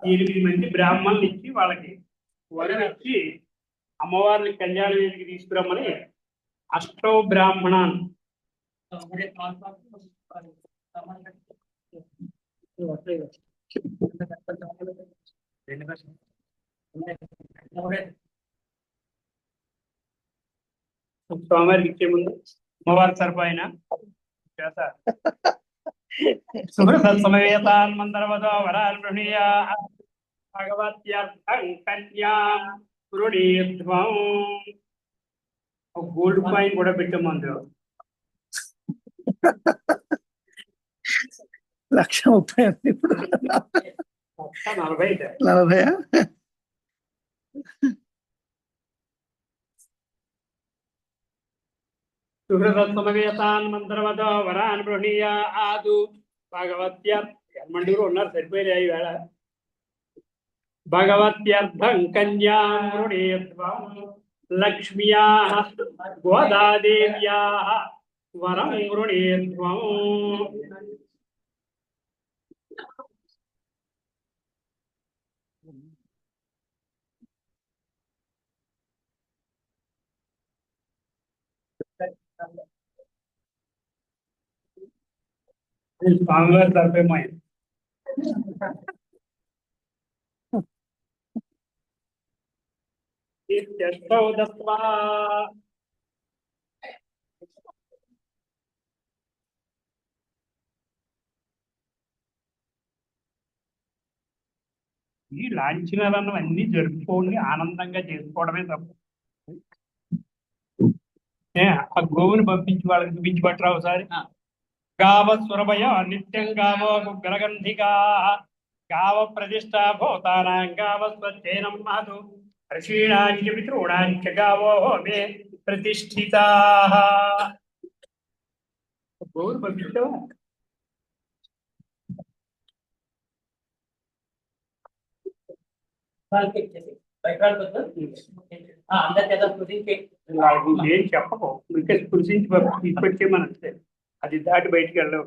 8 మంది బ్రాహ్మణులు ఇచ్చి వాళ్ళకి వరం ఇచ్చి అమ్మవారిని కళ్యాణ వేదికి తీసుకురమ్మని అష్టో బ్రాహ్మణాన్ స్వామివారికి ఇచ్చే ముందు అమ్మవారి తరపు ఆయన సుహృతమవేతాన్ మందరవదో వరాన్ గృహీయా భగవత్యర్థం కన్యాం గృహీధ్వం. గోల్డ్ కాయిన్ కూడా పెట్టాము అందులో. 1,30,000 ఇప్పుడు 1,40,000. సుహృతమవేతాన్ మందరవదో వరాన్ గృహీయా ఆదు భగవత్యర్థం ఉన్నారు సరిపోయాయి వేళ. భగవత్యర్థం కన్యాం గృహీధ్వం లక్ష్మ్యా గోదాదేవ్యా వరం గృహీధ్వం. స్వామివారి తరపేమో ఈ లాంఛనాలను అన్ని జరుపుకోండి, ఆనందంగా చేసుకోవడమే తప్ప ఆ గోవుని పంపించి వాళ్ళకి చూపించి పట్టరా ఒకసారి. గావ సురభయ నిత్యం గావో గలగంధికా గావ ప్రతిష్టా భూతానాం గావ స్వచ్ఛేనం మాతు ఋషీణాంచ పితॄణాంచ గావో మే ప్రతిష్ఠితా. గోవుని పంపించావా? ఏం చెప్పకు, ఇంకా స్పృశించి ఇప్పటికేమని అది దాటి బయటికి వెళ్ళవు.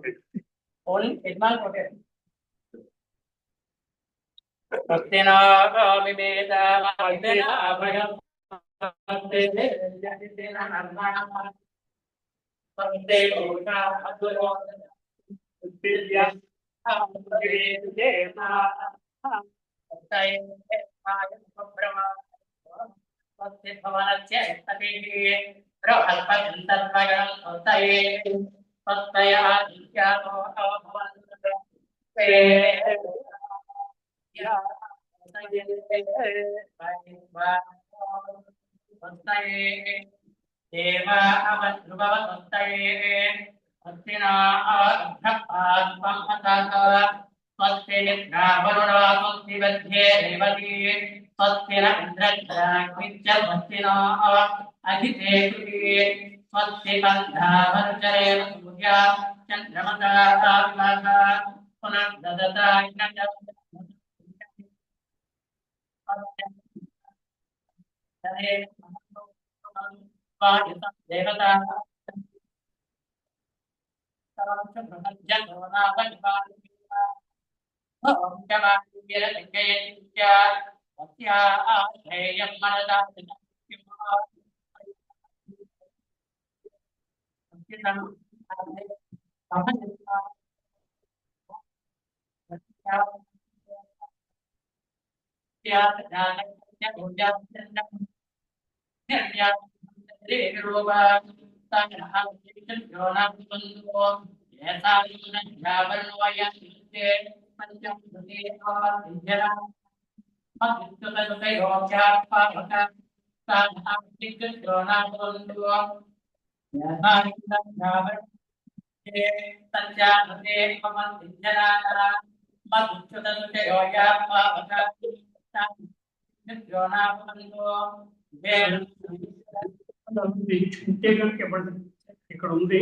ఇక్కడ ఉంది,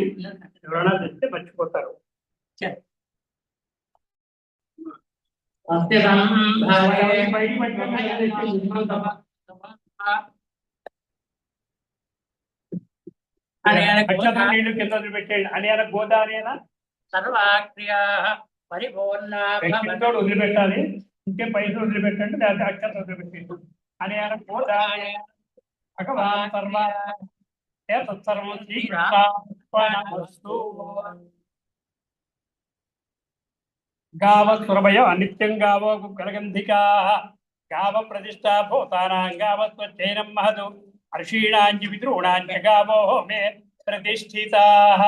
ఎవరైనా తెస్తే మర్చిపోతారు. నీళ్లు కింద పెట్టండి. అనేన గోదావరి సర్వాక్రియా వ్యక్తితో వదిలిపెట్టాలి, ఇంకే పైసలు వదిలిపెట్టండి, లేకపోతే అక్షరం వదిలిపెట్టి అని ఆయన గోదాయ భగవాన్ సర్వ తత్సర్వం శ్రీకృష్ణార్పణమస్తు. గావ సురభయ అనిత్యం గావో గుగ్గలగంధికా గావ ప్రతిష్టా భూతానాం గావ స్వచ్ఛైనం మహదు హర్షీణాంచి విద్రోణాంచ గావో మే ప్రతిష్ఠితాః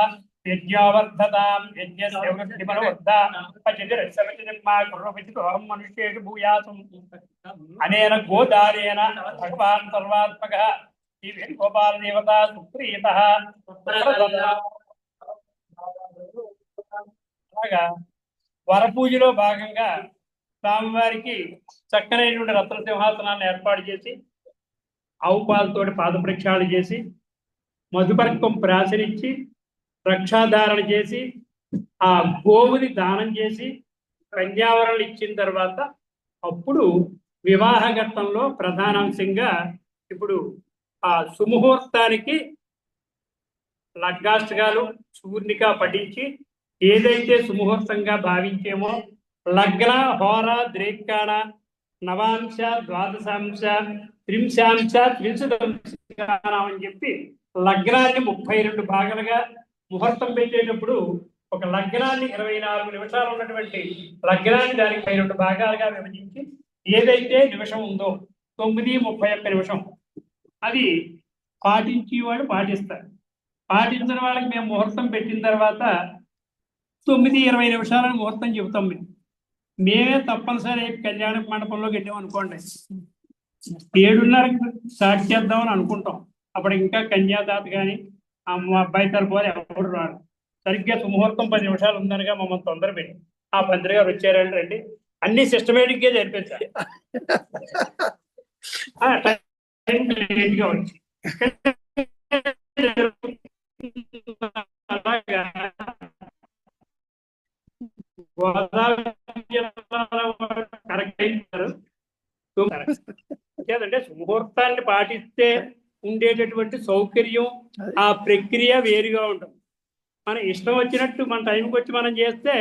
యజ్ఞావర్ధతాం యజ్ఞస్య వృద్ధిమనోవర్ధా పచితిరస్సవితిర్మా కుర్వపితితోహం మనుష్యేషు భూయాసం. అనేన గోదానేన భగవాన్ సర్వాత్మకః ఈ వేణుగోపాల దేవత సుప్రీతః. అలాగా వరపూజలో భాగంగా స్వామివారికి చక్కనైనటువంటి రత్న సింహాసనాన్ని ఏర్పాటు చేసి ఆవు పాలతోటి పాద ప్రక్షాళన చేసి మధుపర్కం ప్రాసరించి రక్షాధారణ చేసి ఆ గోవుని దానం చేసి కన్యావరణలు ఇచ్చిన తర్వాత అప్పుడు వివాహ ఘట్టంలో ప్రధానాంశంగా ఇప్పుడు ఆ సుముహూర్తానికి లగ్నాష్టకాలు చూర్ణిక పఠించి ఏదైతే సుముహూర్తంగా భావించేమో లగ్న హోర ద్రేకాణ నవాంశ ద్వాదశాంశ త్రింశాంశ త్రింశదంశానం అని చెప్పి లగ్నాన్ని 32 భాగాలుగా ముహూర్తం పెట్టేటప్పుడు ఒక లగ్నాన్ని 24 నిమిషాలు ఉన్నటువంటి లగ్నాన్ని దానికి 32 భాగాలుగా విభజించి ఏదైతే నిమిషం ఉందో 9:31 నిమిషం అది పాటించేవాడు పాటిస్తారు. పాటించిన వాళ్ళకి మేము ముహూర్తం పెట్టిన తర్వాత 9:20 నిమిషాలని ముహూర్తం చెబుతాం. మేమే తప్పనిసరి కళ్యాణ మండపంలో పెట్టాం అనుకోండి, 7:30 స్టార్ట్ చేద్దామని అనుకుంటాం. అప్పుడు ఇంకా కన్యాదాత కానీ మా అబ్బాయి తరపు ఎవరు రాడు. సరిగ్గా ముహూర్తం 10 నిమిషాలు ఉందనగా మమ్మల్ని తొందర పెట్టి ఆ పందిరి గారు వచ్చారంటే రండి అన్ని సిస్టమేటిక్ గా జరిపించాలి. వచ్చి అలాగా అంటే ముహూర్తాన్ని పాటిస్తే ఉండేటటువంటి సౌకర్యం ఆ ప్రక్రియ వేరుగా ఉంటుంది. మన ఇష్టం వచ్చినట్టు మన టైంకి వచ్చి మనం చేస్తే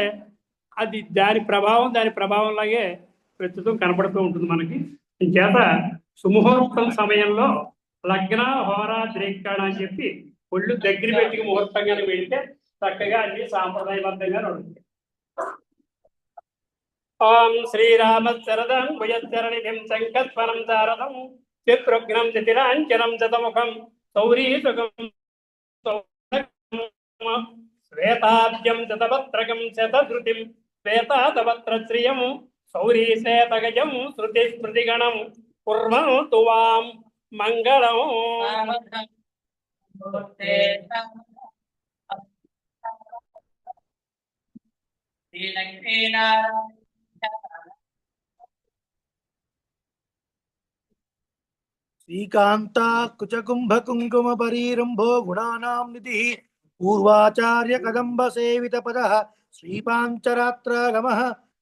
అది దాని ప్రభావం లాగే ప్రస్తుతం కనపడుతూ ఉంటుంది మనకి. చేత సుముహూర్తం సమయంలో లగ్న హోరా ద్రేకాణ అని చెప్పి ఒళ్ళు దగ్గర పెట్టి ముహూర్తంగానే వెళితే చక్కగా అన్ని సాంప్రదాయబద్ధంగా నడుస్తాయి. ఓం శ్రీరామ శరదం భుజచరణిధిం సంకల్పనం శారదం చిత్రుఘ్నం చితిరాంచనం శతముఖం సౌరీసుఖం శ్వేతాబ్జం శతపత్రకం శతధృతిం శ్వేతాతపత్రశ్రియం సౌరీశేతగజం శృతి స్మృతిగణం కుర్వంతు వాం మంగళం. శ్రీకాంతా కుచకుంభ కుంకుమ పరీరంభో గుణానాం నిధి పూర్వాచార్య కదంబ సేవిత పద శ్రీపాంచరాత్రాగమ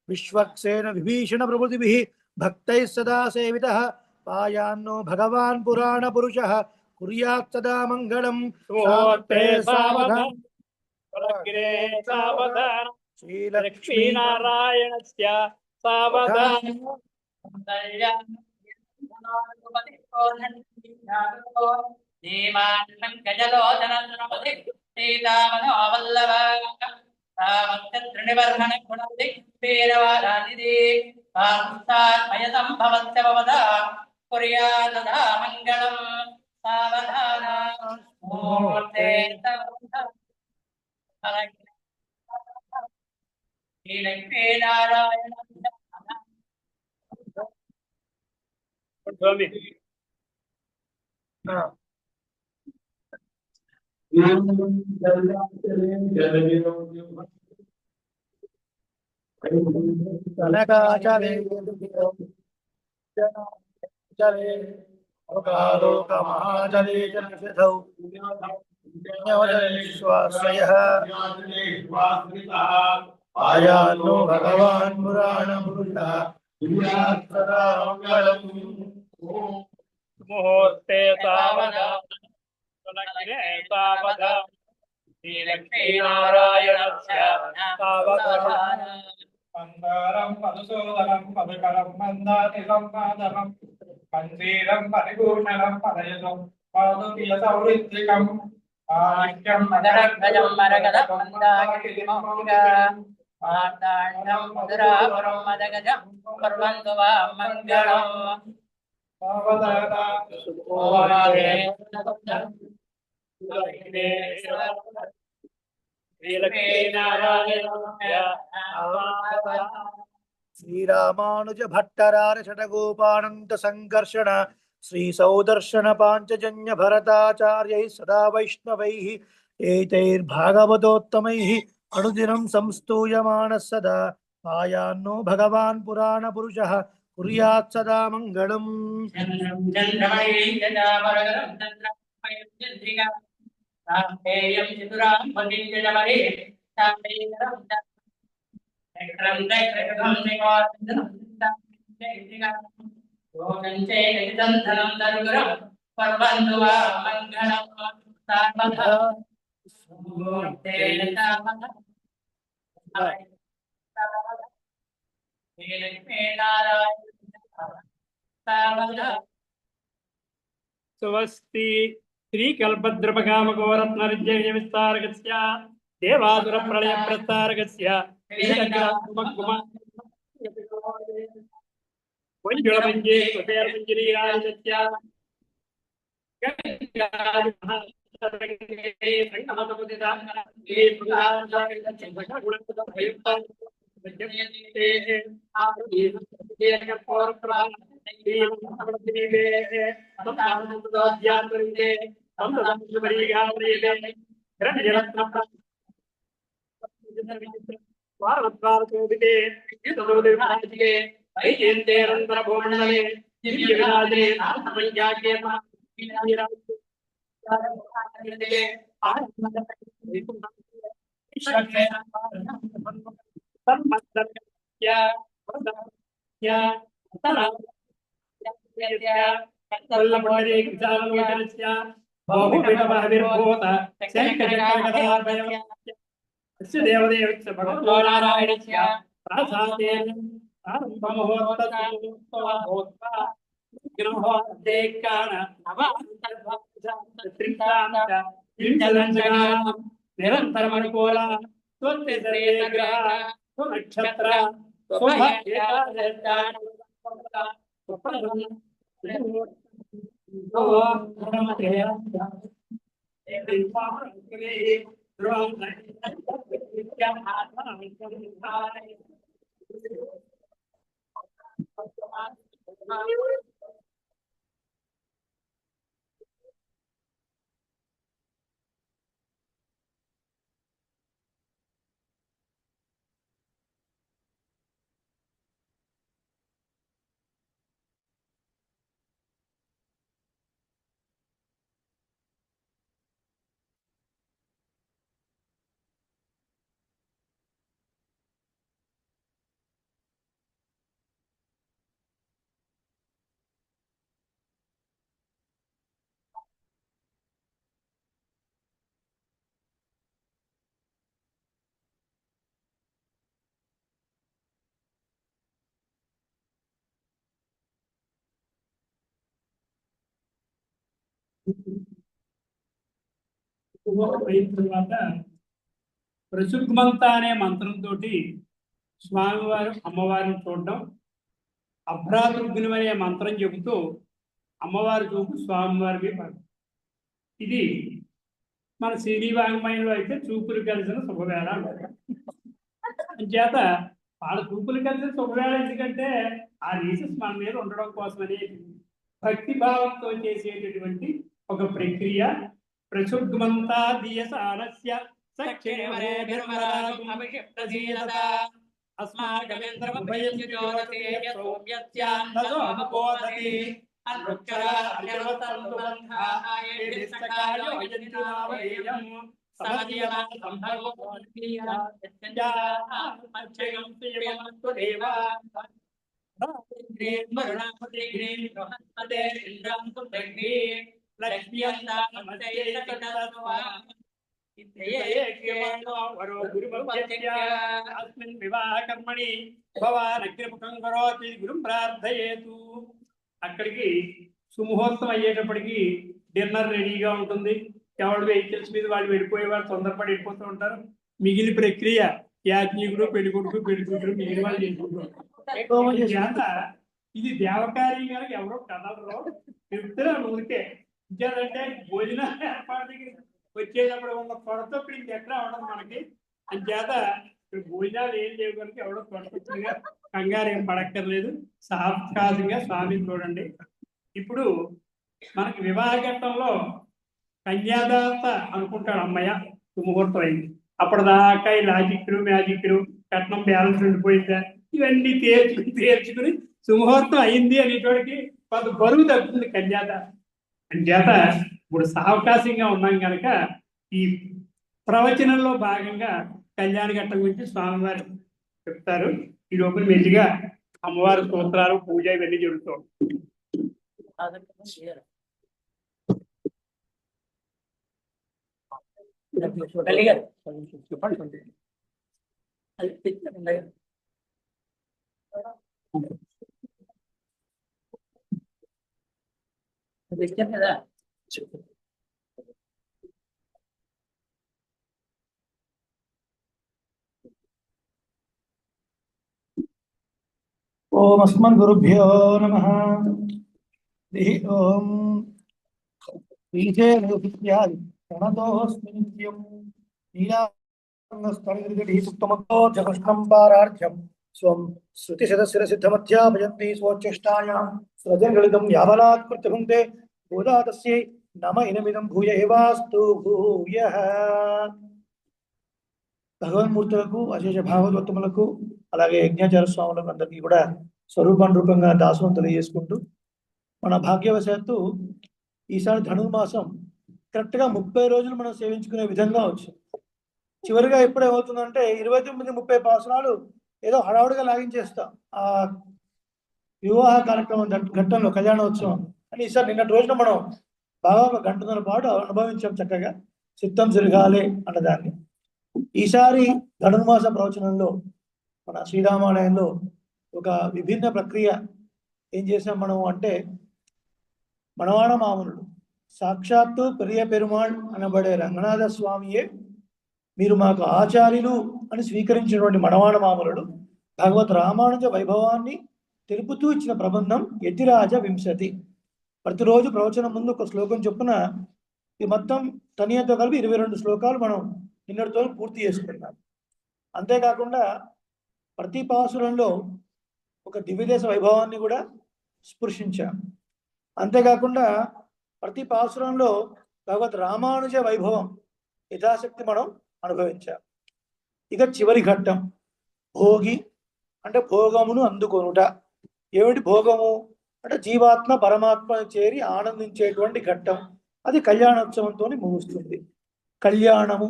విశ్వక్సేన విభీషణ ప్రభుతిభిః భక్తైః సదా సేవితః పాయాన్నో భగవాన్ పురాణ పురుషః కుర్యాత్ సదా మంగళం. శ్రీలక్ష్మీనారాయణస్య సావధానం. ఆయాన్నో భగవాన్ పురాణ పురుషః ముహూర్తే సావధానం శ్రీలక్ష్మీనారాయణస్య సావధానం. మందారం మధుసూదనం మధుకరం మందాతిలం మాధవం మంజీరం పరిభూషణం పదయసం పాదుపియ సౌరిత్రికం ఆఖ్యం మకరధ్వజం మరకద మందాకిలిమౌలిగా మార్తాండం మధురాపురం మదగజం కుర్వంతు వా మంగళం. శ్రీరామానుజ భట్టరార షటగోపానంత సంకర్షణ శ్రీ సౌదర్శన పాంచజన్య భరతాచార్యై సదా వైష్ణవైః ఏతైర్భాగవతోత్తమైః అనుదినం సంస్తూయమానః సదా పాయాన్నో భగవాన్ పురాణ పురుషః కుర్యాత్ సదా మంగళం. చంద్రమయం చంద్రికా సాంపేయం చతురాం పండితమరే సాంపేయం చక్రం చక్రం చక్రం ధనం దరుగురం పర్వంతు వా మంగళం. స్వస్తి శ్రీ కల్పద్రపకామకోరత్నరిజ్య విస్తారకస్య దేవాసుర ప్రళయ ప్రస్తారకస్య మంజుళమంజే కుబేరమంజరీరాజస్య నిరంతరమనుకూల నక్షత్ర అయిన తర్వాత ప్రసుగ్మంత అనే మంత్రంతో స్వామివారు అమ్మవారిని చూడడం, అభ్రాతృగ్ని అనే మంత్రం చెబుతూ అమ్మవారి చూపు స్వామివారికి పడడం. ఇది మన శ్రీవాంగ్మయంలో అయితే చూపులు కలిసిన శుభవేళ అంటారు. చేత వాళ్ళ చూపులు కలిసిన శుభవేళ ఎందుకంటే ఆ రీసెస్ మన మీద ఉండడం కోసమని భక్తి భావంతో చేసేటటువంటి ఒక ప్రక్రియ. ప్రసుగ్మంతా దీయసానస్య अस्मिन् వివాహకర్మణి భవాన్ అగ్నిముఖం కరోతి గురుం ప్రార్థయేతు. అక్కడికి సుముహూర్తం అయ్యేటప్పటికి డిన్నర్ రెడీగా ఉంటుంది. ఎవరు వెహికల్స్ మీద వాళ్ళు వెళ్ళిపోయేవారు తొందరపడి వెళ్ళిపోతూ ఉంటారు. మిగిలిన ప్రక్రియ యాజ్ఞికుడు పెళ్లి కొడుకు పెళ్లి కూతురు మిగిలిన వాళ్ళు చేసుకుంటారు. ఇది దేవకార్యం కనుక ఎవరో కథలో చెప్తున్నారు ఊరికే. ఇంకేదంటే భోజనం ఏర్పాటు దగ్గర వచ్చేటప్పుడు ఉన్న కొరత ఇప్పుడు ఇంకెక్కడ ఉండదు మనకి. అంచేత ఇప్పుడు భోజనాలు ఏం లేవు కనుక ఎవడో కొరతగా కంగారు ఏం పడక్కర్లేదు. సాక్షాత్గా స్వామిని చూడండి. ఇప్పుడు మనకి వివాహ ఘట్టంలో కన్యాదాత అనుకుంటాడు అమ్మయ్య ముహూర్తం అయింది. అప్పటిదాకా ఈ లాజిక్లు మ్యాజిక్లు కట్నం బ్యాలెన్స్ ఉండిపోయిందా ఇవన్నీ తేల్చుకుని సుముహూర్తం అయింది అనేటోడికి కొంత బరువు తగ్గుతుంది కన్యాదాత. అంచేత ఇప్పుడు సావకాశంగా ఉన్నాం కనుక ఈ ప్రవచనంలో భాగంగా కళ్యాణ ఘట్టం గురించి స్వామివారు చెప్తారు. ఈ లోపల మెల్లిగా అమ్మవారి స్తోత్రాలు పూజ ఇవన్నీ జరుగుతూ ఉంటాయి. కదా ఓం అస్మన్ గురుభ్యో నమః. ఓం ప్రణతోస్మినిత్యం నీలాంగస్తరిగృహీసుక్తమతో పారార్ధ్యం స్వం శృతిశతశిరసిద్ధమధ్యాపయంతి స్వోచ్ఛిష్టాయాం సృజంగళితం యావలాత్కృత్యభుంక్తే భూదాతస్యై నమ ఇనమిదం భూయ ఏవాస్తు భూయః. భగవన్మూర్తులకు అశేష భాగవతోత్తములకు అలాగే యజ్ఞాచార స్వాములకు అందరికీ కూడా స్వరూపానురూపంగా దాసోహం తెలియజేసుకుంటూ మన భాగ్యవశాత్తు ఈసారి ధనుర్మాసం కరెక్ట్గా 30 రోజులు మనం సేవించుకునే విధంగా వచ్చింది. చివరిగా ఎప్పుడేమవుతుందంటే 29-30 పాసనాలు ఏదో హడావుడిగా లాగించేస్తాం ఆ వివాహ కార్యక్రమం ఘట్టంలో కళ్యాణోత్సవం అని. ఈసారి నిన్నటి రోజున మనం బాగా 1 గంటన్నర పాటు అనుభవించాం చక్కగా. చిత్తం జరగాలి అన్నదాన్ని. ఈసారి ధనుర్మాస ప్రవచనంలో మన శ్రీరామాలయంలో ఒక విభిన్న ప్రక్రియ ఏం చేసాం మనం అంటే, మనవాణ మామనుడు సాక్షాత్తు పెరియ పెరుమాళ్ అనబడే రంగనాథ స్వామియే మీరు మాకు ఆచార్యులు అని స్వీకరించినటువంటి మనవాణ మామనుడు భగవత్ రామానుజ వైభవాన్ని తెలుపుతూ ఇచ్చిన ప్రబంధం యతిరాజ వింశతి. ప్రతిరోజు ప్రవచనం ముందు ఒక శ్లోకం చొప్పున ఇది మొత్తం తనియంతో కలిపి 22 శ్లోకాలు మనం నిన్నటితో పూర్తి చేసుకున్నాం. అంతేకాకుండా ప్రతి పాసురంలో ఒక దివ్యదేశ వైభవాన్ని కూడా స్పృశించాం. అంతేకాకుండా ప్రతి పాసురంలో భగవత్ రామానుజ వైభవం యథాశక్తి మనం అనుభవించాం. ఇక చివరి ఘట్టం భోగి అంటే భోగమును అందుకొనుట. ఏమిటి భోగము అంటే జీవాత్మ పరమాత్మను చేరి ఆనందించేటువంటి ఘట్టం. అది కళ్యాణోత్సవంతో ముగుస్తుంది. కళ్యాణము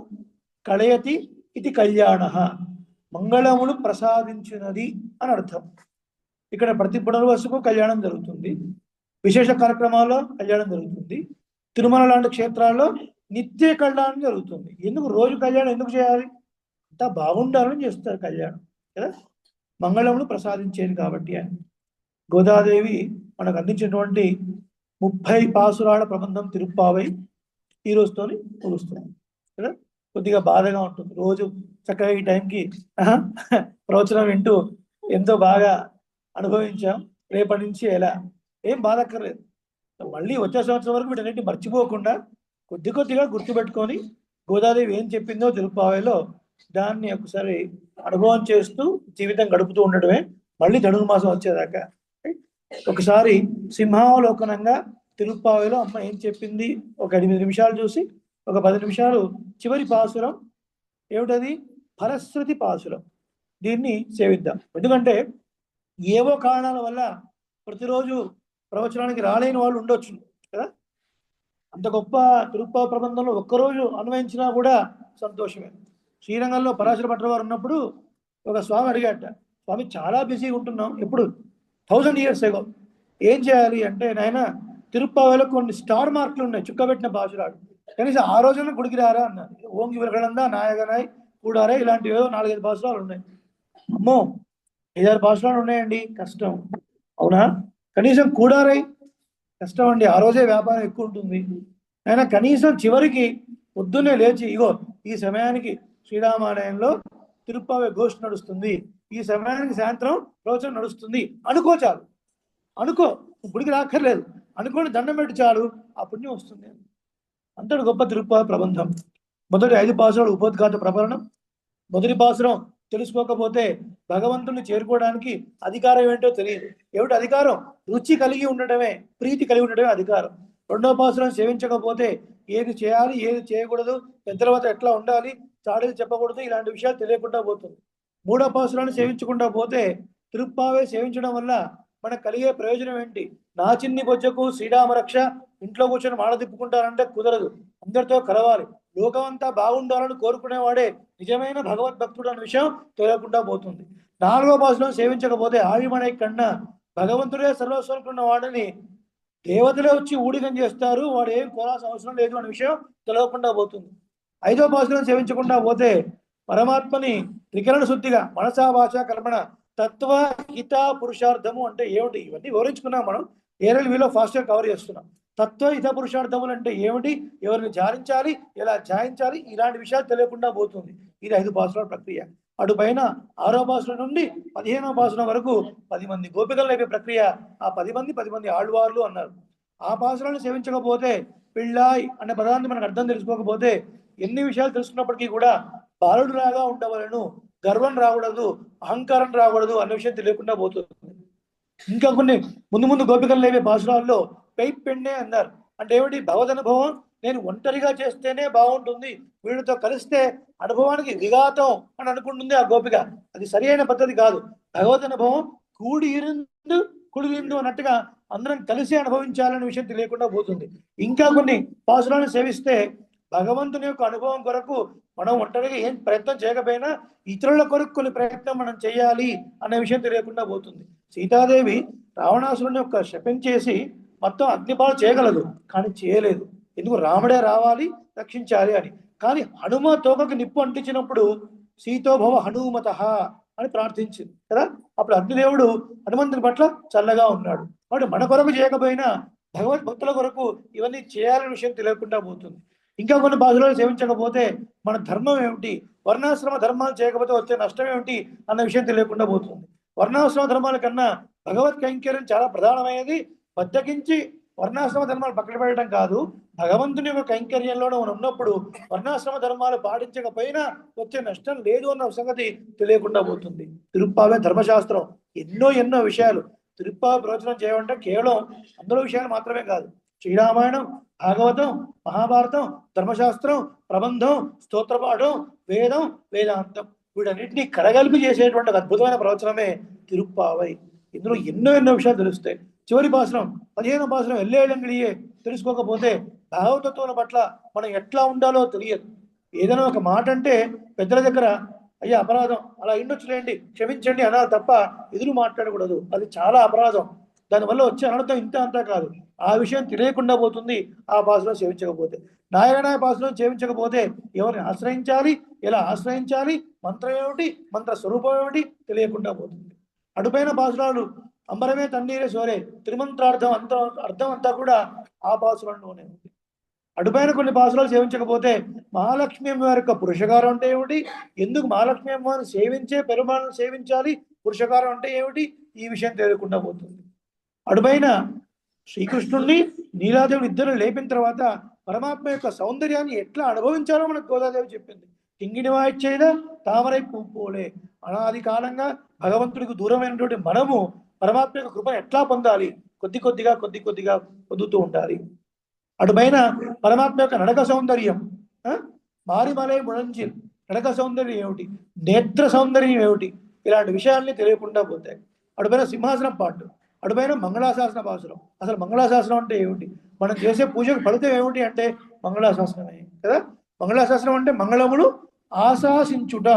కళయతి ఇది కళ్యాణ మంగళమును ప్రసాదించినది అని అర్థం. ఇక్కడ ప్రతి పునర్వసుకు కళ్యాణం జరుగుతుంది. విశేష కార్యక్రమాల్లో కళ్యాణం జరుగుతుంది. తిరుమల లాంటి క్షేత్రాల్లో నిత్య కళ్యాణం జరుగుతుంది. ఎందుకు రోజు కళ్యాణం ఎందుకు చేయాలి? అంతా బాగుండాలని చేస్తారు కళ్యాణం కదా. మంగళమును ప్రసాదించేది కాబట్టి అని. గోదాదేవి మనకు అందించినటువంటి 30 పాసురాల ప్రబంధం తిరుప్పావై ఈ రోజుతో ముగుస్తుంది కదా. కొద్దిగా బాధగా ఉంటుంది. రోజు చక్కగా ఈ టైంకి ప్రవచనం వింటూ ఎంతో బాగా అనుభవించాం. రేపటి నుంచి ఎలా ఏం బాధక్కర్లేదు. మళ్ళీ వచ్చే సంవత్సరం వరకు వీటన్నిటిని మర్చిపోకుండా కొద్దిగా గుర్తుపెట్టుకొని గోదాదేవి ఏం చెప్పిందో తిరుప్పావైలో దాన్ని ఒకసారి అనుభవం చేస్తూ జీవితం గడుపుతూ ఉండడమే. మళ్ళీ ధనుర్మాసం వచ్చేదాకా ఒకసారి సింహావలోకనంగా తిరుప్పావైలో అమ్మ ఏం చెప్పింది ఒక 8 నిమిషాలు చూసి ఒక 10 నిమిషాలు చివరి పాసురం ఏమిటది ఫలశ్రుతి పాసురం, దీన్ని సేవిద్దాం. ఎందుకంటే ఏవో కారణాల వల్ల ప్రతిరోజు ప్రవచనానికి రాలేని వాళ్ళు ఉండొచ్చు కదా. అంత గొప్ప తిరుప్పావ ప్రబంధంలో ఒక్కరోజు అన్వయించినా కూడా సంతోషమే. శ్రీరంగంలో పరాశర భట్ల వారు ఉన్నప్పుడు ఒక స్వామి అడిగాట, స్వామి చాలా బిజీగా ఉంటున్నాం, ఎప్పుడు 1000 years ago ఏం చేయాలి అంటే, నాయన తిరుప్పావలో కొన్ని స్టార్ మార్కులు ఉన్నాయి, చుక్కబెట్టిన పాసురాలు. కనీసం ఆ రోజున గుడికి రారా అన్నారు. ఓంగి విరగడందా నాయగనాయ్ కూడారే ఇలాంటివి ఏదో 4-5 పాసురాలు ఉన్నాయి. అమ్మో 5-6 పాసురాలు ఉన్నాయండి, కష్టం. అవునా? కనీసం కూడారై కష్టం అండి, ఆ రోజే వ్యాపారం ఎక్కువ ఉంటుంది. అయినా కనీసం చివరికి పొద్దున్నే లేచి ఇగో ఈ సమయానికి శ్రీరామాలయంలో తిరుప్పావే గోష్ఠి నడుస్తుంది, ఈ సమయానికి సాయంత్రం ప్రవచనం నడుస్తుంది అనుకో చాలు. అనుకో, గుడికి రాక్కర్లేదు, అనుకోని దండం పెట్టి చాలు, ఆ పుణ్యం వస్తుంది. అంతటి గొప్ప తిరుప్పావే ప్రబంధం. మొదటి 5 పాసురాలు ఉపోద్ఘాత ప్రకరణం. మొదటి పాసురం తెలుసుకోకపోతే భగవంతుని చేరుకోవడానికి అధికారం ఏంటో తెలియదు. ఏమిటి అధికారం? రుచి కలిగి ఉండటమే, ప్రీతి కలిగి ఉండటమే అధికారం. రెండవ పాసురం సేవించకపోతే ఏది చేయాలి, ఏది చేయకూడదు, పెద్దల వద్ద ఎట్లా ఉండాలి, చాడీలు చెప్పకూడదు, ఇలాంటి విషయాలు తెలియకుండా పోతుంది. మూడవ పాసురాన్ని సేవించకుండా పోతే తిరుప్పావే సేవించడం వల్ల మనకు కలిగే ప్రయోజనం ఏంటి? నా చిన్ని బొజ్జకు శ్రీరామరక్ష, ఇంట్లో కూర్చొని మాడ తిప్పుకుంటారంటే కుదరదు, అందరితో కలవాలి, లోకమంతా బాగుండాలని కోరుకునేవాడే నిజమైన భగవద్భక్తుడు అనే విషయం తెలియకుండా పోతుంది. నాలుగో పాసురం సేవించకపోతే ఆవిమణై కన్నా భగవంతుడే సర్వస్వరూపున్న వాడిని దేవతలే వచ్చి ఊడిగం చేస్తారు, వాడు ఏం కోరాల్సిన అవసరం లేదు అనే విషయం తెలియకుండా పోతుంది. ఐదో పాసురం సేవించకుండా పోతే పరమాత్మని త్రికరణ శుద్ధిగా మనసా భాష కర్మణ తత్వ హిత పురుషార్థము అంటే ఏమిటి, ఇవన్నీ వివరించుకున్నాం మనం. ఏరల్ వీలో ఫాస్ట్గా కవర్ చేస్తున్నాం. తత్వ హిత పురుషార్థములు అంటే ఏమిటి, ఎవరిని జారించాలి, ఎలా జాయించాలి, ఇలాంటి విషయాలు తెలియకుండా పోతుంది. ఇది 5 పాసురాల ప్రక్రియ. అటు పైన 6వ పాసురం నుండి 15వ పాసురం వరకు 10 మంది గోపికలు లేపే ప్రక్రియ. ఆ 10 మంది ఆళ్వార్లు అన్నారు. ఆ పాసురాలను సేవించకపోతే పిళ్ళాయ్ అనే పదాన్ని మనకు అర్థం తెలుసుకోకపోతే ఎన్ని విషయాలు తెలుసుకున్నప్పటికీ కూడా బాలుడు లాగా ఉండవలను, గర్వం రాకూడదు, అహంకారం రాకూడదు అన్న విషయం తెలియకుండా పోతుంది. ఇంకా కొన్ని ముందు గోపికలు లేవే పాసురాల్లో పెండే అన్నారు. అంటే ఏమిటి? భగవద్ అనుభవం నేను ఒంటరిగా చేస్తేనే బాగుంటుంది, వీడితో కలిస్తే అనుభవానికి విఘాతం అని అనుకుంటుంది ఆ గోపిక. అది సరి అయిన పద్ధతి కాదు. భగవద్ అనుభవం కుడిరిందు అన్నట్టుగా అందరం కలిసి అనుభవించాలనే విషయం తెలియకుండా పోతుంది. ఇంకా కొన్ని పాసురాలను సేవిస్తే భగవంతుని యొక్క అనుభవం కొరకు మనం ఒంటరిగా ఏం ప్రయత్నం చేయకపోయినా ఇతరుల కొరకు కొన్ని ప్రయత్నం మనం చేయాలి అనే విషయం తెలియకుండా పోతుంది. సీతాదేవి రావణాసురుని యొక్క శపించేసి మొత్తం అగ్నిపాలు చేయగలదు, కానీ చేయలేదు. ఎందుకు? రాముడే రావాలి, రక్షించాలి అని. కానీ హనుమ తోకకు నిప్పు అంటించినప్పుడు సీతోభవ హనుమత అని ప్రార్థించింది కదా. అప్పుడు అగ్నిదేవుడు హనుమంతుని పట్ల చల్లగా ఉన్నాడు. కాబట్టి మన కొరకు చేయకపోయినా భగవద్భక్తుల కొరకు ఇవన్నీ చేయాలనే విషయం తెలియకుండా పోతుంది. ఇంకా కొన్ని పాసురాలు సేవించకపోతే మన ధర్మం ఏమిటి, వర్ణాశ్రమ ధర్మాలు చేయకపోతే వచ్చే నష్టం ఏమిటి అన్న విషయం తెలియకుండా పోతుంది. వర్ణాశ్రమ ధర్మాల కన్నా భగవత్ కైంకర్యం చాలా ప్రధానమైనది. బద్దకించి వర్ణాశ్రమ ధర్మాలు పక్కన పెట్టడం కాదు, భగవంతుని యొక్క కైంకర్యంలోనే మనం ఉన్నప్పుడు వర్ణాశ్రమ ధర్మాలు పాటించకపోయినా వచ్చే నష్టం లేదు అన్న సంగతి తెలియకుండా పోతుంది. తిరుప్పావే ధర్మశాస్త్రం ఎన్నో విషయాలు. తిరుప్పావే ప్రవచనం చేయమంటే కేవలం అందులో విషయాలు మాత్రమే కాదు, శ్రీరామాయణం, భాగవతం, మహాభారతం, ధర్మశాస్త్రం, ప్రబంధం, స్తోత్రపాఠం, వేదం, వేదాంతం, వీటన్నిటినీ కడగలిపి చేసేటువంటి అద్భుతమైన ప్రవచనమే తిరుప్పావై. ఇందులో ఎన్నో విషయాలు తెలుస్తాయి. చివరి పాసురం 15వ పాసురం ఎల్లేళ్ళంగిడియే తెలుసుకోకపోతే భాగవతత్వం పట్ల మనం ఎట్లా ఉండాలో తెలియదు. ఏదైనా ఒక మాట అంటే పెద్దల దగ్గర అయ్యా అపరాధం, అలా ఇండొచ్చులేండి, క్షమించండి అనాలి తప్ప ఎదురు మాట్లాడకూడదు. అది చాలా అపరాధం. దానివల్ల వచ్చే అనర్థం ఇంత అంతా కాదు. ఆ విషయం తెలియకుండా పోతుంది ఆ పాసురం సేవించకపోతే. నాయగనాయ పాసురం సేవించకపోతే ఎవరిని ఆశ్రయించాలి, ఎలా ఆశ్రయించాలి, మంత్రం ఏమిటి, మంత్ర స్వరూపం ఏమిటి తెలియకుండా పోతుంది. అటుపైన పాసురాలు అంబరమే తన్నీరే సోరే, త్రిమంత్రార్థం అర్థం అంతా కూడా ఆ పాసురంలోనే ఉంది. అటుపైన కొన్ని పాసురాలు సేవించకపోతే మహాలక్ష్మి అమ్మవారి యొక్క పురుషకారం అంటే ఏమిటి, ఎందుకు మహాలక్ష్మి అమ్మవారిని సేవించే పెరుమాళను సేవించాలి, పురుషకారం అంటే ఏమిటి, ఈ విషయం తెలియకుండా పోతుంది. అటుపైన శ్రీకృష్ణుణ్ణి నీలాదేవుడు ఇద్దరు లేపిన తర్వాత పరమాత్మ యొక్క సౌందర్యాన్ని ఎట్లా అనుభవించాలో మనకు గోదాదేవి చెప్పింది. కింగిని వాయిచ్చేద తామరై పువ్వులే. అనాది కాలంగా భగవంతుడికి దూరమైనటువంటి మనము పరమాత్మ యొక్క కృపను ఎట్లా పొందాలి, కొద్ది కొద్దిగా పొందుతూ ఉండాలి. అటుపైన పరమాత్మ యొక్క నడక సౌందర్యం, మారిమలై ముడంజిల్ నడక సౌందర్యం ఏమిటి, నేత్ర సౌందర్యం ఏమిటి, ఇలాంటి విషయాల్ని తెలియకుండా పోతాయి. అటుపైన సింహాసనం పాటు, అటుపైన మంగళాశాసన పాసురం. అసలు మంగళాశాసనం అంటే ఏమిటి, మనం చేసే పూజకు ఫలితం ఏమిటి అంటే మంగళాశాసనమే కదా. మంగళాశాసనం అంటే మంగళములు ఆశాసించుట,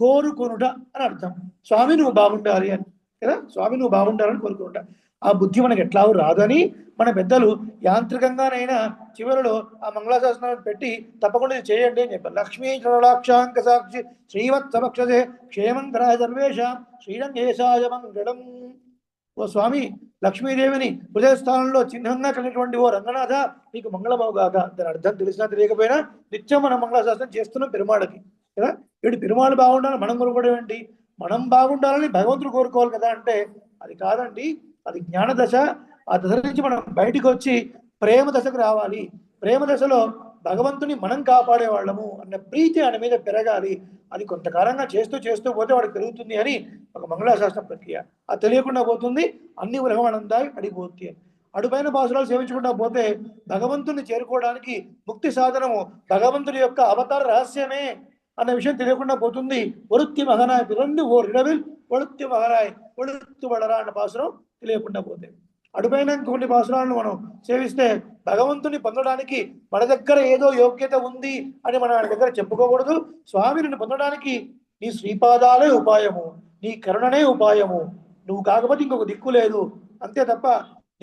కోరుకొనుట అని అర్థం. స్వామి నువ్వు బాగుండాలి అని కదా, స్వామి నువ్వు బాగుండాలని కోరుకుంటా. ఆ బుద్ధి మనకి ఎట్లా రాదని మన పెద్దలు యాంత్రికంగానైనా చివరిలో ఆ మంగళాశాసనాన్ని పెట్టి తప్పకుండా ఇది చేయండి అని చెప్పారు. లక్ష్మీ చరలాక్షాంక సాక్షి శ్రీవత్ సమక్షసే క్షేమంకరాయ సర్వేషాం శ్రీరంగేశాయ మంగళం. ఓ స్వామి, లక్ష్మీదేవిని హృదయస్థానంలో చిహ్నంగా కలిగినటువంటి ఓ రంగనాథ నీకు మంగళమవుగాక. దాని అర్థం తెలిసినా తెలియకపోయినా నిత్యం మనం మంగళాశాసనం చేస్తున్నాం పెరుమాళకి కదా. వీడు పెరుమాళ్ బాగుండాలని మనం కోరుకోవడం ఏంటి? మనం బాగుండాలని భగవంతుడు కోరుకోవాలి కదా అంటే అది కాదండి. అది జ్ఞాన దశ. ఆ దశ నుంచి మనం బయటికి వచ్చి ప్రేమ దశకు రావాలి. ప్రేమ దశలో భగవంతుని మనం కాపాడేవాళ్ళము అన్న ప్రీతి ఆయన మీద పెరగాలి. అది కొంతకాలంగా చేస్తూ చేస్తూ పోతే వాడికి పెరుగుతుంది అని ఒక మంగళాశాసన ప్రక్రియ. అది తెలియకుండా పోతుంది, అన్ని ఉలహమనందాయి అడిగిపోతుంది అని. అడుపైన భాషలు సేవించకుండా పోతే భగవంతుని చేరుకోవడానికి ముక్తి సాధనము భగవంతుని యొక్క అవతార రహస్యమే అన్న విషయం తెలియకుండా పోతుంది. ఒరుత్తి మహనాయ్ పిరండి ఓ రిడవిల్ ఒడుత్తి మహనాయ్ ఒడుత్తు వడరా అన్న భాషను తెలియకుండా పోతే. అడుపైన కొన్ని భాషలను మనం సేవిస్తే భగవంతుని పొందడానికి మన దగ్గర ఏదో యోగ్యత ఉంది అని మనం ఆయన దగ్గర చెప్పుకోకూడదు. స్వామిని పొందడానికి నీ శ్రీపాదాలే ఉపాయము, నీ కరుణనే ఉపాయము, నువ్వు కాకపోతే ఇంకొక దిక్కు లేదు అంతే తప్ప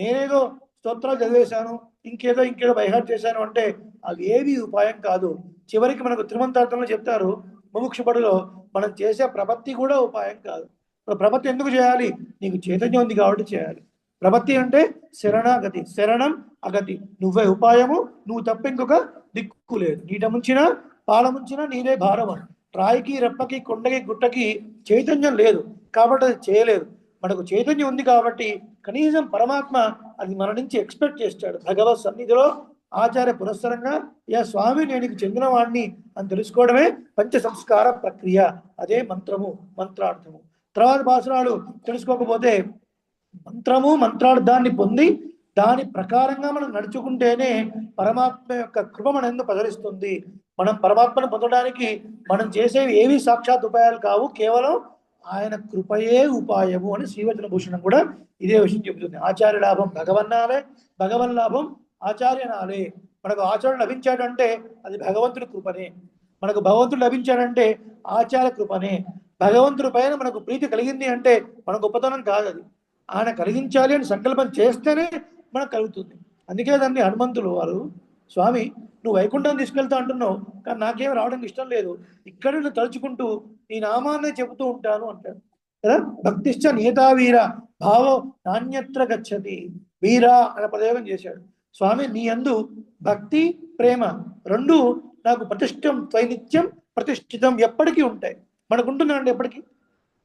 నేనేదో స్తోత్రాలు చదివేశాను ఇంకేదో బైహాట్ చేశాను అంటే అవి ఏవి ఉపాయం కాదు. చివరికి మనకు తిరుమంతార్థంలో చెప్తారు ముముక్షుపడిలో మనం చేసే ప్రపత్తి కూడా ఉపాయం కాదు. ప్రపత్తి ఎందుకు చేయాలి? నీకు చైతన్యం ఉంది కాబట్టి చేయాలి. ప్రపత్తి అంటే శరణాగతి, శరణం అగతి. నువ్వే ఉపాయము, నువ్వు తప్ప ఇంకొక దిక్కు లేదు. నీట ముంచినా పాల ముంచినా నీదే భారము. రాయికి రెప్పకి కొండకి గుట్టకి చైతన్యం లేదు కాబట్టి అది చేయలేదు. మనకు చైతన్యం ఉంది కాబట్టి కనీసం పరమాత్మ అది మన నుంచి ఎక్స్పెక్ట్ చేస్తాడు. భగవత్ సన్నిధిలో ఆచార్య పురస్సరంగా యా స్వామి నేను చెందిన వాడిని అని తెలుసుకోవడమే పంచ సంస్కార ప్రక్రియ. అదే మంత్రము, మంత్రార్థము. తర్వాత భాషలు తెలుసుకోకపోతే మంత్రము మంత్రార్థాన్ని పొంది దాని ప్రకారంగా మనం నడుచుకుంటేనే పరమాత్మ యొక్క కృప మన ఎందుకు ప్రసరిస్తుంది. మనం పరమాత్మను పొందడానికి మనం చేసేవి ఏవి సాక్షాత్ ఉపాయాలు కావు, కేవలం ఆయన కృపయే ఉపాయము అని శ్రీవచన భూషణం కూడా ఇదే విషయం చెబుతుంది. ఆచార్య లాభం భగవన్నాలే, భగవన్ లాభం ఆచార్యనాలే. మనకు ఆచార్యుడు లభించాడంటే అది భగవంతుడి కృపనే, మనకు భగవంతుడు లభించాడంటే ఆచార్య కృపనే. భగవంతుడి పైన మనకు ప్రీతి కలిగింది అంటే మన గొప్పతనం కాదు, అది ఆయన కలిగించాలి అని సంకల్పం చేస్తేనే మనకు కలుగుతుంది. అందుకే దాన్ని హనుమంతులు వారు స్వామి నువ్వు వైకుంఠం తీసుకెళ్తా అంటున్నావు కానీ నాకేం రావడానికి ఇష్టం లేదు, ఇక్కడ నువ్వు తలుచుకుంటూ నీ నామాన్నే చెబుతూ ఉంటాను అంటాడు కదా. భక్తిశ్చ నేతా వీర భావో నాణ్యత్ర గచ్చతి. వీర అనే ప్రయోగం చేశాడు స్వామి. నీ అందు భక్తి ప్రేమ రెండు నాకు ప్రతిష్టం త్వైనిత్యం ప్రతిష్ఠితం ఎప్పటికీ ఉంటాయి. మనకు ఉంటుందండి ఎప్పటికీ?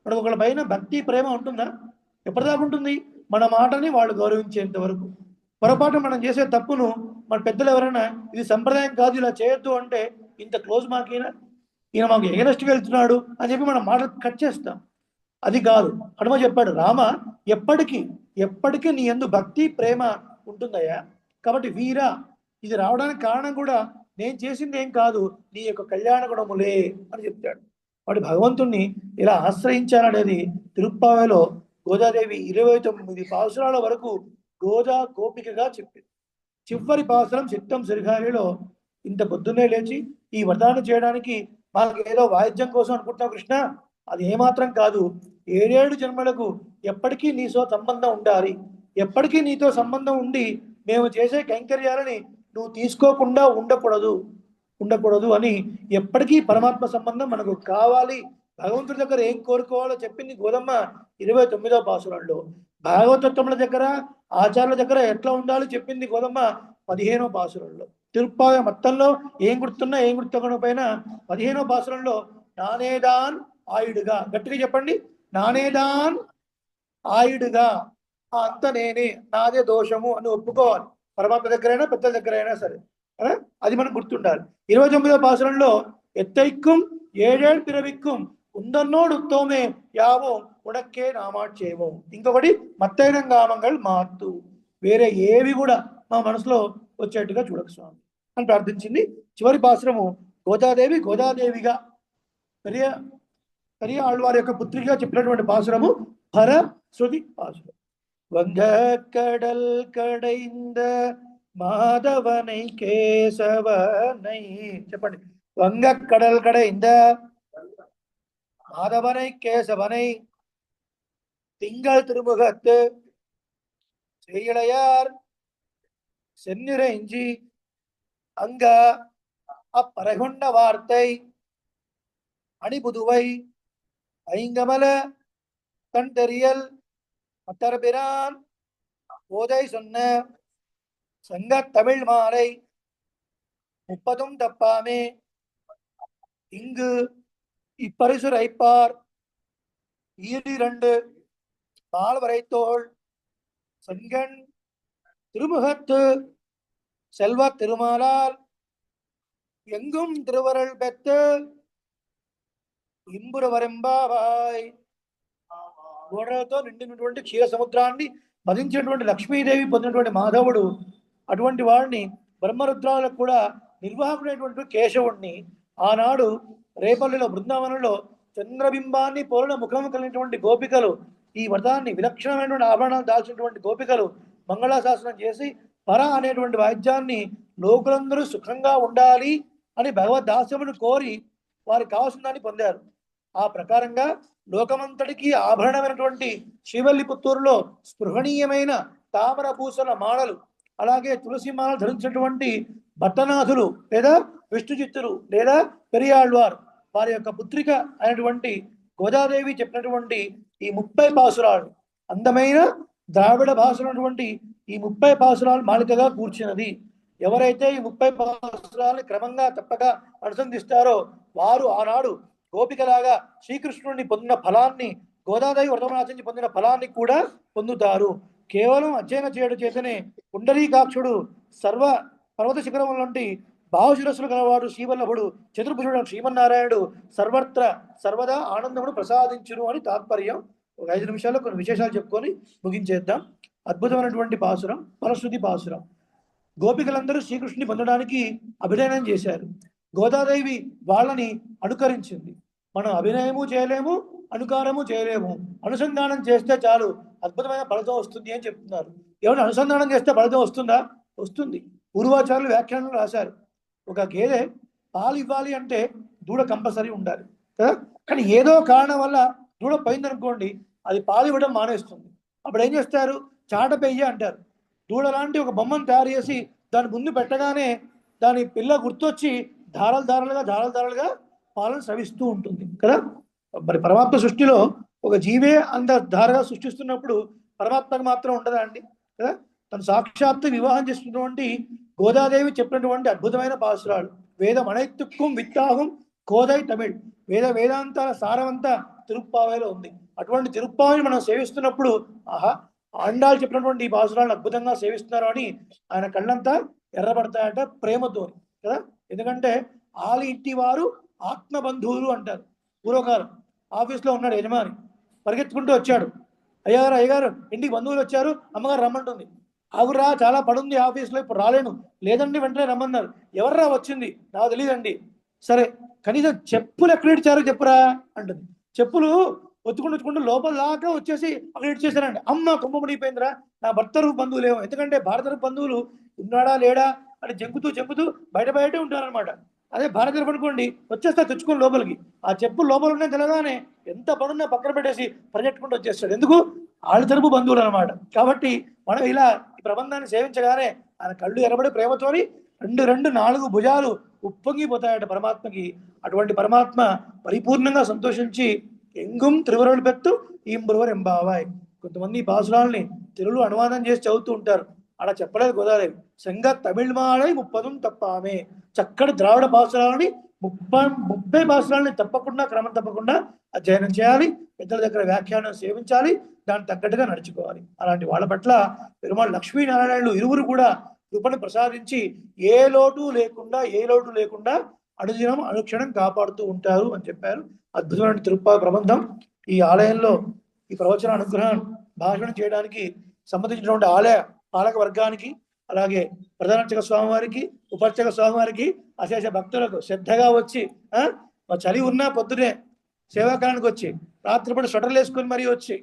మనకు ఒకళ్ళ పైన భక్తి ప్రేమ ఉంటుందా? ఎప్పటిదాకా ఉంటుంది? మన మాటని వాళ్ళు గౌరవించేంత వరకు. పొరపాటు మనం చేసే తప్పును మన పెద్దలు ఎవరైనా ఇది సంప్రదాయం కాదు ఇలా చేయొద్దు అంటే ఇంత క్లోజ్ మాకైనా ఈయన మాకు ఎగనెస్ట్గా వెళ్తున్నాడు అని చెప్పి మనం మాట కట్ చేస్తాం. అది కాదు. హనుమ చెప్పాడు రామ ఎప్పటికీ నీ యందు భక్తి ప్రేమ ఉంటుందయ్యా. కాబట్టి వీర ఇది రావడానికి కారణం కూడా నేను చేసింది ఏం కాదు నీ యొక్క కళ్యాణ గుణములే అని చెప్తాడు. వాడి భగవంతుణ్ణి ఇలా ఆశ్రయించాలనేది తిరుప్పావలో గోదాదేవి 29 పాసురాల వరకు గోదా గోపికగా చెప్పింది. చివరి పాసురం చిత్తం సిరిగాలిలో ఇంత పొద్దున్నే లేచి ఈ వ్రతాన్ని చేయడానికి మాకు ఏదో వాయిద్యం కోసం అనుకుంటున్నావు కృష్ణ, అది ఏమాత్రం కాదు. 7 జన్మలకు ఎప్పటికీ నీతో సంబంధం ఉండాలి, ఎప్పటికీ నీతో సంబంధం ఉండి మేము చేసే కైంకర్యాలని నువ్వు తీసుకోకుండా ఉండకూడదు అని ఎప్పటికీ పరమాత్మ సంబంధం మనకు కావాలి. భగవంతుడి దగ్గర ఏం కోరుకోవాలో చెప్పింది గోదమ్మ 29వ పాసురంలో. భాగవతత్వముల దగ్గర ఆచార్యుల దగ్గర ఎట్లా ఉండాలో చెప్పింది గోదమ్మ 15వ పాసురంలో. తిరుప్పావ మొత్తంలో ఏం గుర్తున్నా పైన 15వ పాసురంలో నానేదాన్ ఆయుడుగా, గట్టిగా చెప్పండి, నానేదాన్ ఆయుడుగా, అంత నేనే, నాదే దోషము అని ఒప్పుకోవాలి. పరమాత్మ దగ్గరైనా పెద్దల దగ్గర అయినా సరే అది మనకు గుర్తుండాలి. 29వ పాసురంలో ఎత్తైక్కుం 7 పిరవిక్కుం ఉందన్నోడు ఉత్తోమే యావో ఉడక్కే నామాక్షేమో. ఇంకొకటి మత్తైనంగామంగళ్ మాత్తు. వేరే ఏవి కూడా మా మనసులో వచ్చేట్టుగా చూడకు స్వామి అని ప్రార్థించింది. చివరి పాసురము గోదాదేవిగా పెరియ ఆళ్వారి యొక్క పుత్రిగా చెప్పినటువంటి పాసురము భర శృతి పాసురం. వంగ கடல் கடைந்த மாதவனை கேசவனை. చెప్పండి, వంగ கடல் கடைந்த மாதவனை கேசவனை திங்கள் திருமுகத்து செய்யளையார் சென்னிறைஞ்சி அங்க அப்பறைகொண்ட வார்த்தை அணிபுதுவை ஐங்கமல கண்டறியல் மத்தர்பிரான் போதை சொன்ன சங்கத் தமிழ் மாலை 30 தப்பாமே இங்கு இப்பரிசுரைப்பார் ஈரிரண்டு பால்வரைத்தோள் செங்கண் திருமுகத்து செல்வ திருமாலால் எங்கும் திருவருள் பெற்று ఇంబురవరెంబావాయ్ గోడలతో నిండినటువంటి క్షీర సముద్రాన్ని మదించినటువంటి లక్ష్మీదేవి పొందినటువంటి మాధవుడు అటువంటి వాడిని బ్రహ్మరుద్రాలకు కూడా నిర్వాహకుడైనటువంటి కేశవుణ్ణి ఆనాడు రేపల్లిలో బృందావనంలో చంద్రబింబాన్ని పోలిన ముఖం కలిగినటువంటి గోపికలు ఈ వ్రతాన్ని విలక్షణమైనటువంటి ఆభరణాలు దాల్చినటువంటి గోపికలు మంగళాశాసనం చేసి పర అనేటువంటి వాయిద్యాన్ని లోకులందరూ సుఖంగా ఉండాలి అని భగవద్దాస్యమును కోరి వారికి కావాల్సిన దాన్ని పొందారు. ఆ ప్రకారంగా లోకమంతటికి ఆభరణమైనటువంటి శ్రీవల్లిపుత్తూరులో స్పృహణీయమైన తామర పూసల మాలలు అలాగే తులసి మాలలు ధరించినటువంటి భట్టనాథులు లేదా విష్ణుచిత్తులు లేదా పెరియాళ్వార్ వారి యొక్క పుత్రిక అయినటువంటి గోదాదేవి చెప్పినటువంటి ఈ 30 పాసురాలు అందమైన ద్రావిడ భాషలైనటువంటి ఈ 30 పాసురాలు మాలికగా కూర్చున్నది. ఎవరైతే ఈ 30 పాసురాలని క్రమంగా తప్పక అనుసంధిస్తారో వారు ఆనాడు గోపికలాగా శ్రీకృష్ణుడిని పొందిన ఫలాన్ని గోదాదేవి వ్రతమాచరించి పొందిన ఫలాన్ని కూడా పొందుతారు. కేవలం అధ్యయన చేయడం చేతనే పుండరీకాక్షుడు సర్వ పర్వత శిఖరం వంటి బాహుశిరస్సులు గలవాడు శ్రీవల్లభుడు చతుర్భుజుడు శ్రీమన్నారాయణుడు సర్వత్ర సర్వదా ఆనందమును ప్రసాదించును అని తాత్పర్యం. ఒక 5 నిమిషాల్లో కొన్ని విశేషాలు చెప్పుకొని ముగించేద్దాం. అద్భుతమైనటువంటి పాసురం ఫలశ్రుతి పాసురం. గోపికలందరూ శ్రీకృష్ణుని పొందడానికి అభినయనం చేశారు. గోదాదేవి వాళ్ళని అనుకరించింది. మనం అభినయము చేయలేము, అనుకారము చేయలేము. అనుసంధానం చేస్తే చాలు అద్భుతమైన ఫలితం వస్తుంది అని చెప్తున్నారు. ఏమైనా అనుసంధానం చేస్తే ఫలితం వస్తుందా? వస్తుంది. పూర్వాచార్యులు వ్యాఖ్యానాలు రాశారు. ఒక గేదె పాలు ఇవ్వాలి అంటే దూడ కంపల్సరీ ఉండాలి కదా. కానీ ఏదో కారణం వల్ల దూడ పోయిందనుకోండి, అది పాలు ఇవ్వడం మానేస్తుంది. అప్పుడు ఏం చేస్తారు? చాట పెయ్య అంటారు. దూడ లాంటి ఒక బొమ్మను తయారు చేసి దాని ముందు పెట్టగానే దాని పిల్ల గుర్తొచ్చి ధారలు ధారలుగా పాలను స్రవిస్తూ ఉంటుంది కదా. మరి పరమాత్మ సృష్టిలో ఒక జీవే అంత ధారగా సృష్టిస్తున్నప్పుడు పరమాత్మకు మాత్రం ఉండదా అండి కదా. తను సాక్షాత్తు వివాహం చేస్తున్నటువంటి గోదాదేవి చెప్పినటువంటి అద్భుతమైన పాసురాలు. వేదం అனைத்துக்கும் విత్తాహం కోదై తమిళ్. వేదాంతాల సారమంతా తిరుప్పావైలో ఉంది. అటువంటి తిరుప్పావైని మనం సేవిస్తున్నప్పుడు ఆహా, ఆండాలు చెప్పినటువంటి ఈ పాసురాలను అద్భుతంగా సేవిస్తున్నారు అని ఆయన కళ్ళంతా ఎర్రబడతాయట ప్రేమతో కదా. ఎందుకంటే ఆలి ఇంటి వారు ఆత్మబంధువులు అంటారు. పూర్వకాలం ఆఫీస్లో ఉన్నాడు యజమాని, పరిగెత్తుకుంటూ వచ్చాడు. అయ్యగారు ఇంటికి బంధువులు వచ్చారు, అమ్మగారు రమ్మంటుంది. ఆగురా, చాలా పడుంది ఆఫీస్లో, ఇప్పుడు రాలేను. లేదండి, వెంటనే రమ్మన్నారు. ఎవర్రా వచ్చింది? నాకు తెలియదండి. సరే, కనీసం చెప్పులు ఎక్కడ ఇచ్చారో చెప్పురా అంటుంది. చెప్పులు ఒత్తుకుంటూ లోపల దాకా వచ్చేసి అక్కడ ఇచ్చేసారండి. అమ్మ కొమ్మ మునిగిపోయిందిరా, నా భర్త రూపు బంధువులేమో. ఎందుకంటే భారత రూపు బంధువులు ఉన్నాడా లేడా అని జంకుతూ బయటే ఉంటారనమాట. అదే భారత తరపు అనుకోండి, వచ్చేస్తా తెచ్చుకొని లోపలికి. ఆ చెప్పులు లోపల ఉన్నాయి తెలగానే ఎంత పనున్నా పక్కన పెట్టేసి పరిగెట్టుకుంటూ వచ్చేస్తాడు. ఎందుకు? వాళ్ళ తరపు బంధువులు అనమాట. కాబట్టి మనం ఇలా ఈ ప్రబంధాన్ని సేవించగానే ఆయన కళ్ళు ఎరబడి ప్రేమతోని 4 భుజాలు ఉప్పొంగిపోతాయట పరమాత్మకి. అటువంటి పరమాత్మ పరిపూర్ణంగా సంతోషించి ఎంగుం తిరువరులు పెట్టు ఇంబురువరు ఎంబావాయ్. కొంతమంది ఈ పాసురాలని తెలుగులో అనువాదం చేసి చదువుతూ ఉంటారు. అలా చెప్పలేదు గోదాదేవి. సంగ తమిళ్ మాలై 30 తప్పామే. చక్కటి ద్రావిడ పాసురాలని 30 పాసురాలని తప్పకుండా క్రమం తప్పకుండా అధ్యయనం చేయాలి. పెద్దల దగ్గర వ్యాఖ్యానం సేవించాలి. దానికి తగ్గట్టుగా నడుచుకోవాలి. అలాంటి వాళ్ళ పట్ల పెరుమాళ్ లక్ష్మీనారాయణులు ఇరువురు కూడా కృపను ప్రసాదించి ఏ లోటు లేకుండా అనుదినం అనుక్షణం కాపాడుతూ ఉంటారు అని చెప్పారు. అద్భుతమైన తిరుప్పావి ప్రబంధం. ఈ ఆలయంలో ఈ ప్రవచన అనుగ్రహం భాషణం చేయడానికి సంబంధించినటువంటి ఆలయ పాలక వర్గానికి, అలాగే ప్రధానార్చక స్వామి వారికి, ఉపార్చక స్వామి వారికి, అశేష భక్తులకు శ్రద్ధగా వచ్చి చలి ఉన్నా పొద్దునే సేవాకాలానికి వచ్చి రాత్రిపూట స్వెటర్లు వేసుకొని మరీ వచ్చి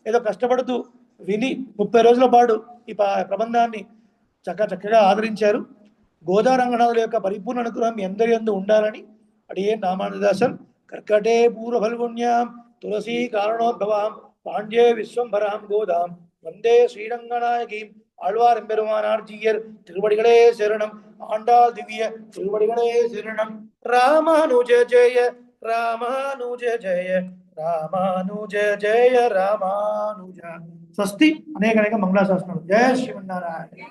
ఏదో కష్టపడుతూ విని 30 రోజుల పాటు ఈ ప్రబంధాన్ని చక్కగా ఆదరించారు. గోదారంగనాథుల యొక్క పరిపూర్ణ అనుగ్రహం మీ అందరి యందు ఉండాలని అడిగే రామానుదాసన్. కర్కటే పూర్వ ఫల్గుణ్యాం తులసీ కారణోద్భవాం పాండ్యే విశ్వంభరాం గోదాం வந்தே ஸ்ரீரங்கநாயகி ஆழ்வார் எம்பெருமானார் ஜீயர் திருவடிகளே சரணம். ஆண்டாள் திவ்ய திருவடிகளே சரணம். ராமானுஜ ஜெய ராமானுஜ ஜெய రామానుజ జయ రామానుజ. స్వస్తి. అనేక అనేక మంగళాశాసనాలు. జయ శ్రీమన్నారాయణ.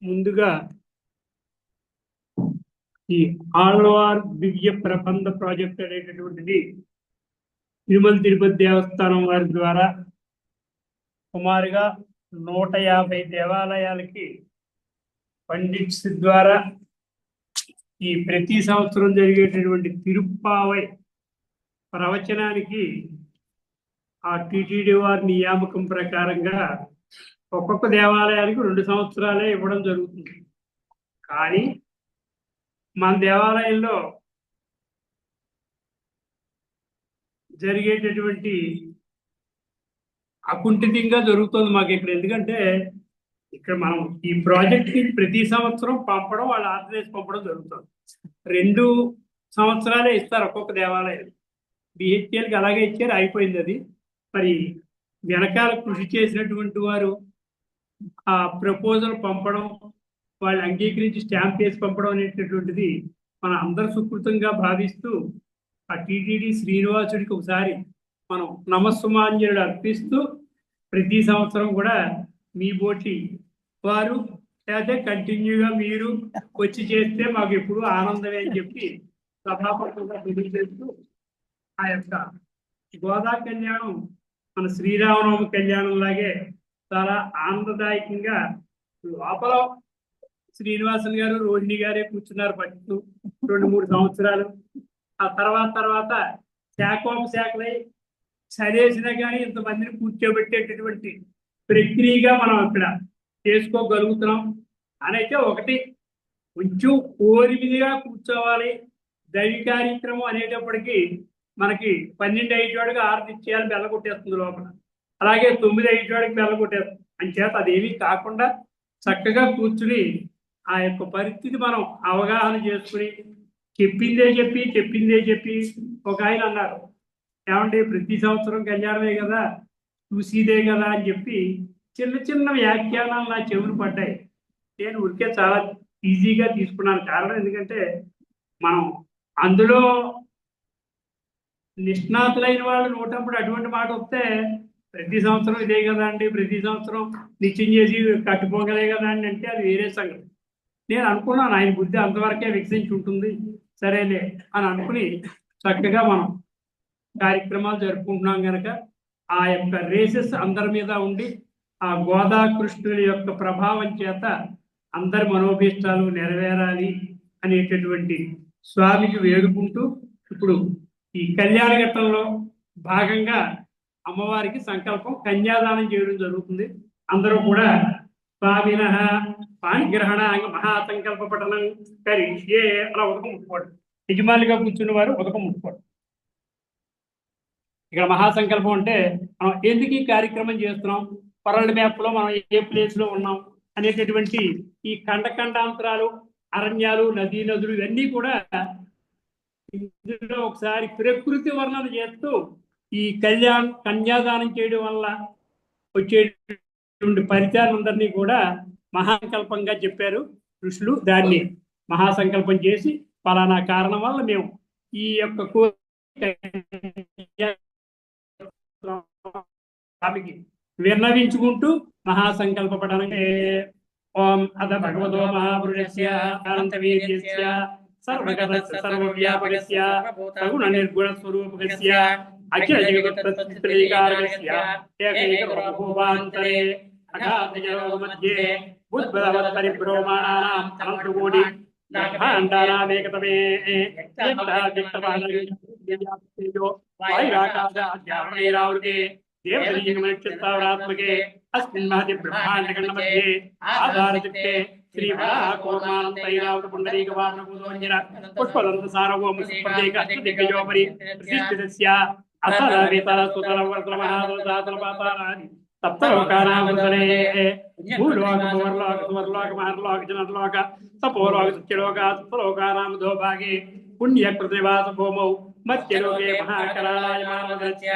ముందుగా ఈ ఆళ్వార్ దివ్య ప్రబంధ ప్రాజెక్ట్ అనేటటువంటిది తిరుమల తిరుపతి దేవస్థానం వారి ద్వారా సుమారుగా 150 దేవాలయాలకి పండిట్స్ ద్వారా ఈ ప్రతి సంవత్సరం జరిగేటటువంటి తిరుప్పావై ప్రవచనానికి ఆ టిటిడి వారి నియామకం ప్రకారంగా ఒక్కొక్క దేవాలయానికి 2 సంవత్సరాలే ఇవ్వడం జరుగుతుంది. కానీ మన దేవాలయంలో జరిగేటటువంటి అకుంఠితంగా జరుగుతుంది మాకు ఇక్కడ. ఎందుకంటే ఇక్కడ మనం ఈ ప్రాజెక్ట్ కి ప్రతి సంవత్సరం పంపడం, వాళ్ళ ఆర్గనైజ్ పంపడం జరుగుతుంది. 2 సంవత్సరాలే ఇస్తారు ఒక్కొక్క దేవాలయం. బిహెచ్ఎల్కి అలాగే ఇచ్చారు, అయిపోయింది అది. మరి వెనకాల కృషి చేసినటువంటి వారు ఆ ప్రపోజల్ పంపడం, వాళ్ళు అంగీకరించి స్టాంప్ వేసి పంపడం అనేటటువంటిది మన అందరు సుకృతంగా భావిస్తూ ఆ టిటిడి శ్రీనివాసుడికి ఒకసారి మనం నమస్సుమాంజలుడు అర్పిస్తూ ప్రతి సంవత్సరం కూడా మీ బోటి వారు లేకపోతే కంటిన్యూగా మీరు వచ్చి చేస్తే మాకు ఎప్పుడు ఆనందమే అని చెప్పి సభాపతిగా తెలియజేస్తూ ఆ యొక్క గోదా కళ్యాణం మన శ్రీరామనవమి కళ్యాణం లాగే చాలా ఆనందదాయకంగా లోపల శ్రీనివాసన్ గారు రోహిణి గారే కూర్చున్నారు పట్టు 2-3 సంవత్సరాలు. ఆ తర్వాత శాఖోపశాఖలై చదివేసినా కానీ ఇంతమందిని కూర్చోబెట్టేటటువంటి ప్రక్రియగా మనం ఇక్కడ చేసుకోగలుగుతున్నాం అని అయితే ఒకటి. కొంచెం కోరిమిదిగా కూర్చోవాలి. దైవ కార్యక్రమం అనేటప్పటికీ మనకి 12 అయ్యేటోడికి 6 నిశ్చయాలు బెల్లగొట్టేస్తుంది లోపల, అలాగే 9 అయ్యేటోడికి బెల్లగొట్టేస్తుంది. అంచేత అదేమీ కాకుండా చక్కగా కూర్చుని ఆ యొక్క పరిస్థితి మనం అవగాహన చేసుకుని చెప్పిందే చెప్పి ఒక ఆయన అన్నారు, ఏమంటే ప్రతి సంవత్సరం కళ్యాణమే కదా, చూసిదే కదా అని చెప్పి చిన్న వ్యాఖ్యానాలు నా చెవులు పడ్డాయి. నేను ఉరికే చాలా ఈజీగా తీసుకున్నాను. కారణం ఎందుకంటే మనం అందులో నిష్ణాతులైన వాళ్ళు నోటప్పుడు అటువంటి మాట వస్తే ప్రతి సంవత్సరం ఇదే కదా అండి, ప్రతి సంవత్సరం నిత్యం చేసి కట్టుకోగలే కదా అండి అంటే అది వేరే సంగతి. నేను అనుకున్నాను ఆయన బుద్ధి అంతవరకే వికసించి ఉంటుంది, సరేలే అని అనుకుని చక్కగా మనం కార్యక్రమాలు జరుపుకుంటున్నాం కనుక ఆ యొక్క రేసెస్ అందరి మీద ఉండి ఆ గోదాకృష్ణుల యొక్క ప్రభావం చేత అందరి మనోభీష్టాలు నెరవేరాలి అనేటటువంటి స్వామికి వేడుకుంటూ ఇప్పుడు ఈ కళ్యాణ ఘట్టంలో భాగంగా అమ్మవారికి సంకల్పం కన్యాదానం చేయడం జరుగుతుంది. అందరూ కూడా స్వామిన పాణిగ్రహణ మహాసంకల్ప పఠనం కరిష్యే అలా ఉదకం ముట్టుకోండి. యజమానిగా కూర్చున్న వారు ఉదకం ముట్టుకోండి. ఇక్కడ మహాసంకల్పం అంటే మనం ఎందుకు ఈ కార్యక్రమం చేస్తున్నాం, వరల్డ్ మ్యాప్ లో మనం ఏ ప్లేస్ లో ఉన్నాం అనేటటువంటి ఈ ఖండాంతరాలు, అరణ్యాలు, నదులు ఇవన్నీ కూడా ఇందులో ఒకసారి ప్రకృతి వర్ణన చేస్తూ ఈ కన్యాదానం చేయడం వల్ల వచ్చేటువంటి ఫలితాలందరినీ కూడా మహాసంకల్పంగా చెప్పారు ఋషులు. దాన్ని మహాసంకల్పం చేసి ఫలానా కారణం వల్ల మేము ఈ యొక్క స్వామికి విన్నవించుకుంటూ మహాసంకల్ప పఠనంగా ఓం అథ భగవతో మహాపురుషస్య అనంతవీర్యస్య సర్వగతస్య సర్వవ్యాపకస్య సగుణ నిర్గుణ స్వరూపకస్య అఖిల జగత్ప్రతికారకస్య ఏకైకరూపాంతరే అగాధజలో మధ్యే బుద్భవత్ పరిభ్రమాణానాం అనంతకోటి బ్రహ్మాండానామేకతమే వైరాకాశాధ్యావణైరావృతే దేవతీయమనక్షత్రావరాత్మకే అస్మిన్ మహతి బ్రహ్మాండఖండ మధ్యే ఆధారచిత్తే శ్రీవరాహకూర్మానంతైరావృత పుండరీకవామనభూతోంజన పుష్పదంత సారవోమ సుప్రదేక అష్టదిగ్గజోపరి ప్రతిష్ఠితస్య అసలవేతల సుతల వర్తల మహాదోసాతల పాతారాని సప్తలోకానామంతరే భూలోక భువర్లోక సువర్లోక మహర్లోక జనర్లోక సపోలోక సత్యలోక సప్తలోకానామధో భాగే పుణ్యకృతనివాస భూమౌ मध्यलोके महाकरालाय मानवदस्य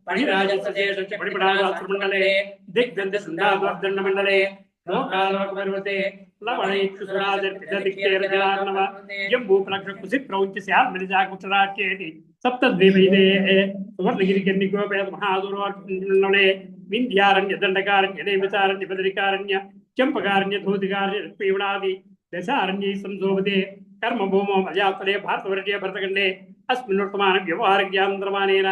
परिराजसशेषस्य परिपडावासमण्डले दिग्गन्धसन्धाद्वर्दण्डमण्डले लोकालोकपर्वते लवणैक्षुसुरादिर्पितदिक्तेर्जनार्णव जम्बूफलक्षकुसिक्रौञ्चस्यात्मनिजाकुटराट्येति सप्तद्वीपैदे सुवर्णगिरिकन्निकोपेत महादुर्वाक्मण्डले विन्ध्यारण्यदण्डकारण्यदेवतारण्य बदरिकारण्य चंपकारण्य धूतिकारण्य पीवणादि दशारण्यै संशोभते कर्मभूमो अजातले भारतवर्षीय भरतखण्डे अस्मिन्वर्तमान व्यवहारज्ञानन्द्रमानेन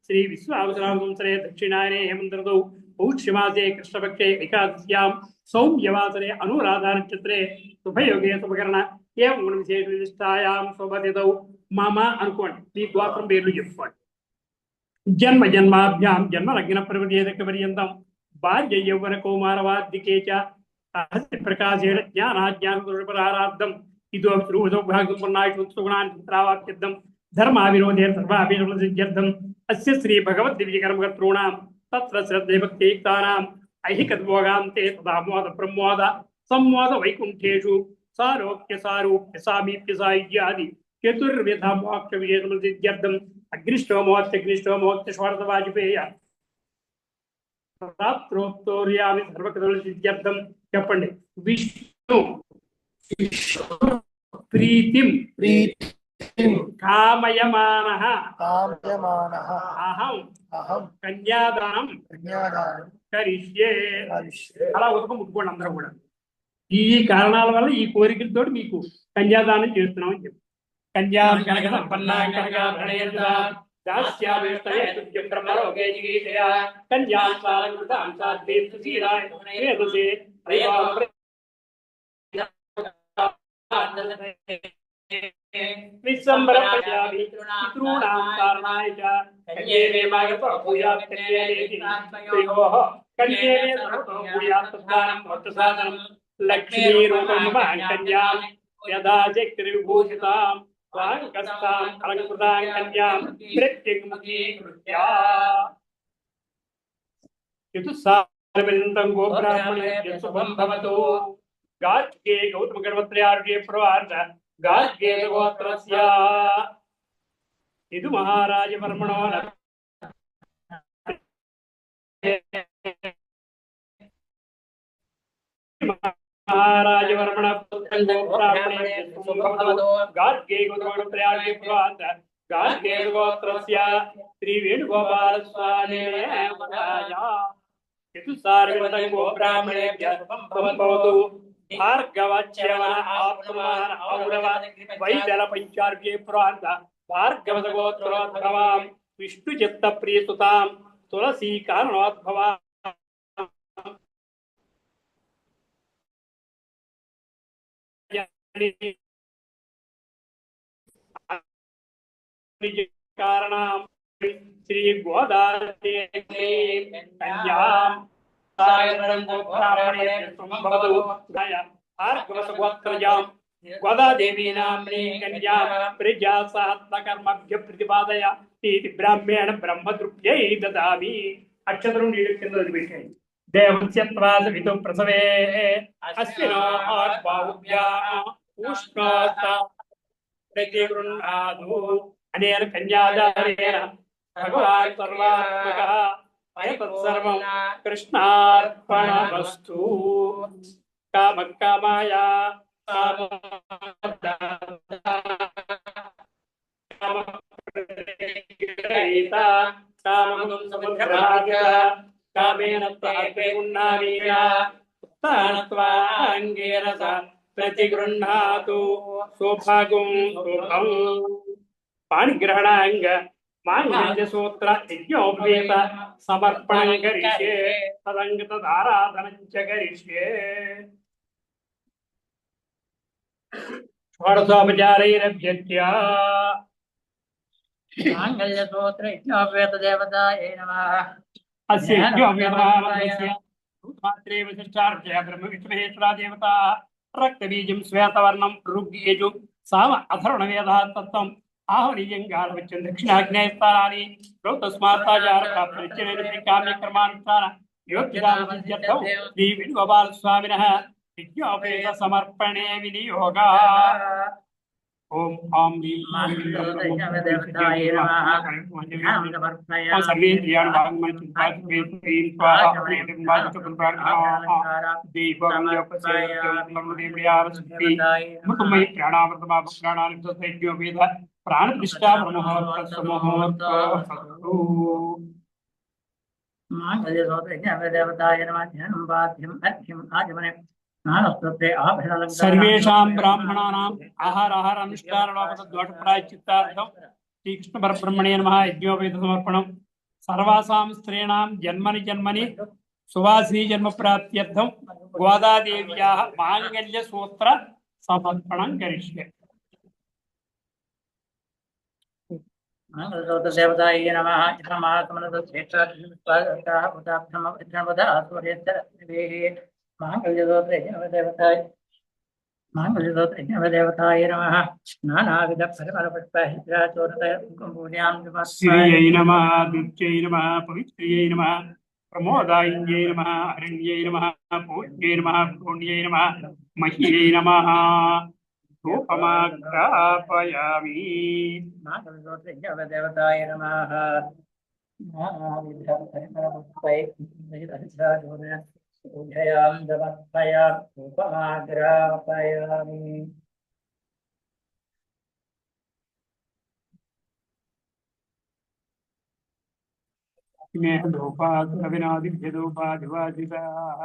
श्री विश्वावसराम संवत्सरे दक्षिणायने हेमन्तर्तौ पौष्यमासे कृष्णपक्षे एकादश्यां सौम्यवासरे अनुराधा नक्षत्रे शुभयोगे शुभकरण एवं गुणविशेष विशिष्टायां शोभतिथौ मम అనుకోండి ఈ ద్వాపరం పేర్లు చెప్పుకోండి జన్మ జన్మాభ్యాం జన్మ లగ్న ప్రవృత్తి పర్యంతం బాల్య యౌవన కౌమారవార్ధికే చ రహస్య ప్రకాశేణ జ్ఞానాజ్ఞాన దుర్పరారార్థం ఇదో సౌభాగ్యం పుణ్యాయుగుణాన్ని పుత్రావాక్యర్థం ధర్మావిరోధే సర్వాభిరోధం అస్య శ్రీ భగవద్ దివ్యకర్మకర్తॄణాం తత్ర శ్రద్ధేభక్తియుక్తానాం ఐహికద్భోగాంతే తదామోద ప్రమోద సంమోద వైకుంఠేషు సారోక్య సారూప్య సామీప్య సాయుజ్యాది చతుర్విధ మోక్ష విజయర్థం అగ్నిష్టోమోత్యగ్నిష్టోమోక్త షోడశ వాజపేయ రాత్రోక్తోర్యామి సర్వకృతం చెప్పండి. విష్ణు ప్రీతిం కామయమానః అహం కన్యాదానం కరిష్యే. అలా ఉదకం ముట్టుకోండి అందరూ కూడా. ఈ కారణాల వల్ల ఈ కోరికలతో మీకు కన్యాదానం చేస్తున్నాం అని చెప్పి కన్యా కనక సంపన్నా కనకాభరణేర్దా దాస్యావేష్టయే తుభ్యం బ్రహ్మలోకే జిగీషయా కన్యాం సాలంకృతాం సాధ్వీం సుశీలాయ వేదసే విశ్వంబరం పశ్యామి పితॄణాం కారణాయ చ కన్యే మే మాగతో భూయాత్ కన్యేనేతి త్రియోః కన్యే మే సర్వతో భూయాత్ తద్దానం భక్తసాధనం లక్ష్మీ రూపం కన్యాం యదా చక్రి విభూషితాం వాంకస్తాం అలంకృతాం కన్యాం ప్రత్యగ్ముఖీకృత్యా చతుస్సారవిందం గోబ్రాహ్మణేభ్యః శుభం భవతు. గార్గే గౌతమ గణపత్రయార్గే ప్రవార్త గార్గే గోత్రస్య ఇది మహారాజవర్మణో महाराजवर्मण गार्गे गोत्रयार्गे प्रवाद गार्गे गोत्रस्य श्री वेणुगोपाल स्वामी चतुस्सारविंदं गोब्राह्मणेभ्यः शुभं भवतु. भार्गवच्यवन आत्मान औरव वैदल पंचार्गे प्रवाद भार्गवत गोत्रोद्भवां विष्णुचित्त प्रियसुतां तुलसी कारणोद्भवां कारणं श्री गोदावरी कन्यां सायरं गोब्राह्मणे संभवतु गाया भार्गवसगोत्रजां गोदादेवी नाम्नी कन्यां प्रजासात्मकर्मभ्य प्रतिपादय इति ब्राह्मण ब्रह्मदृप्यै ददामि. अक्षत्रं नीडु किंद वदिपेट्टाరు. देवस्यत्वाद वितु प्रसवे अस्मिनो आर्बाहुभ्या उष्णोता प्रतिगृह्णातु अनेन कन्यादानेन भगवान् सर्वात्मकः अयतत्सर्वं कृष्णार्पणमस्तु. कामकामाया कामप्रतिग्रहीता कामगुं समुद्राय कामेन त्वापेगुण्णामीया उत्तानत्वाङ्गेरस प्रतिगृह्णातु सौभागं सुखं. पाणिग्रहणाङ्ग माङ्गल्यसूत्र यज्ञोपवेत समर्पणं करिष्ये तदङ्गतदाराधनं च करिष्ये. षोडशोपचारैरभ्यर्च्य माङ्गल्यसूत्र यज्ञोपवेत देवतायै नमः. अस्य यज्ञोपवेतस्य मात्रे विशिष्टार्घ्य ब्रह्मविष्णुहेश्वरा देवता रक्तबीजं श्वेतवर्णं ऋग्यजु साम अथर्वणवेदः तत्त्वम् आहवनीयं गार्वच्यं दक्षिणाग्नेयस्थानानि काम्यकर्मानुष्ठान योग्यतामसिद्ध्यर्थौ श्री वेणुगोपाल स्वामिनः यज्ञोपवेत समर्पणे विनियोगः. ఓం ఆం హ్రీం ఓం దేవతాయ నమః జ్ఞానం సమర్పయామి సర్వేంద్రియాణి భాగమంత్రి హ్రీం స్వాహ ఏకం వాచకం ప్రార్థనా దీపం ముఖమై ప్రాణామృతమా ప్రాణాని సైద్యో వేద ప్రాణప్రతిష్ఠా బ్రహ్మోత్త సమూహోత్త దేవతాయ నమః జ్ఞానం బాధ్యం అర్ఘ్యం ఆచమనే సర్వేషాం బ్రాహ్మణానాం ఆహార అనుష్ఠాన లోపద దోష ప్రాయశ్చిత్తార్థం శ్రీకృష్ణ పరబ్రహ్మణే నమః యజ్ఞోపేత సమర్పణం సర్వాసాం స్త్రీణాం జన్మని జన్మని సువాసిని జన్మ ప్రాప్త్యర్థం గోదాదేవ్యాః మాంగళ్య సూత్ర సమర్పణం కరిష్యే. దేవతాయ నమః దేవతాయ నమః నానావిధ పరిమళ శ్రీయై నమః దుర్జై నమః పవిత్ర్యై నమః ప్రమోదాయింజై నమః అరణ్యై నమః పూజ్యై నమః పుణ్యై నమః మహ్యై నమః ధూపమాగ్రాపయామి. దేవతాయ నమః నానావిధ పరిమళ ధూపమాగ్రాపయామి. వినాదిభ్యదోపాధివాదితాః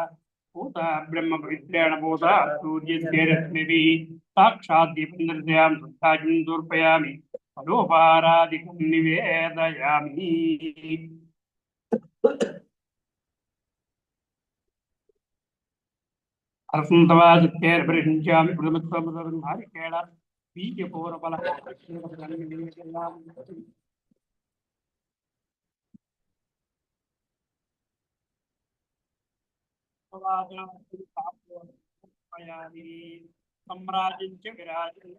పూతా బ్రహ్మ పవిత్రేణ పూతా సూర్యస్య రశ్మిభిః సాక్షాత్ దీపం దర్శయామి శుద్ధాగ్నిం దూర్పయామి ఫలోపహారాదికం నివేదయామి. అర్సంతవాదిత్యేర్పరిషించామి ప్రథమత్వమృతనారికేళ బీజపూర్వఫల సమ్రాజించ విరాజి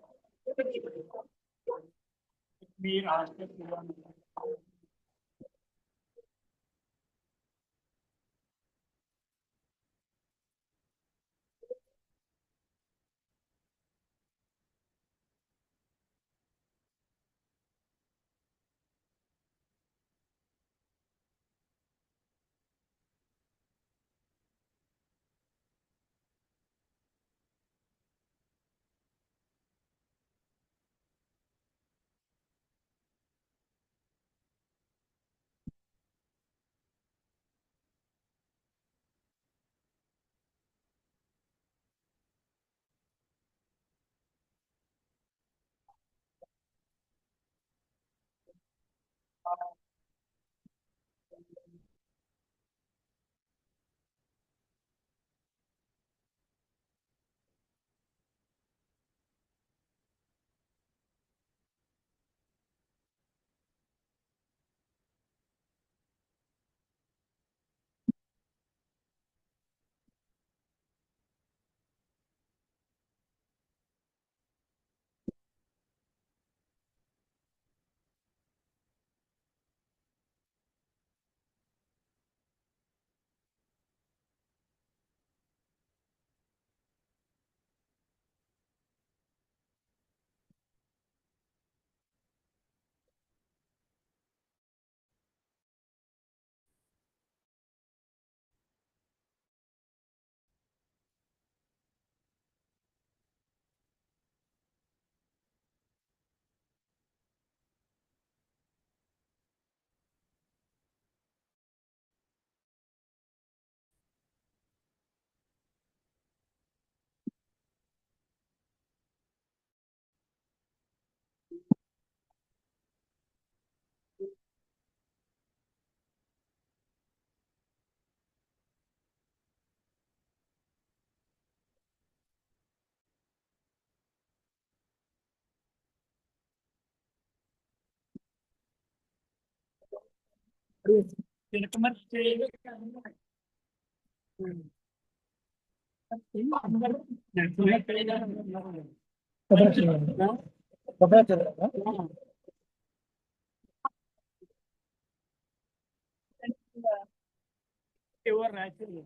ఎవరు రాశారు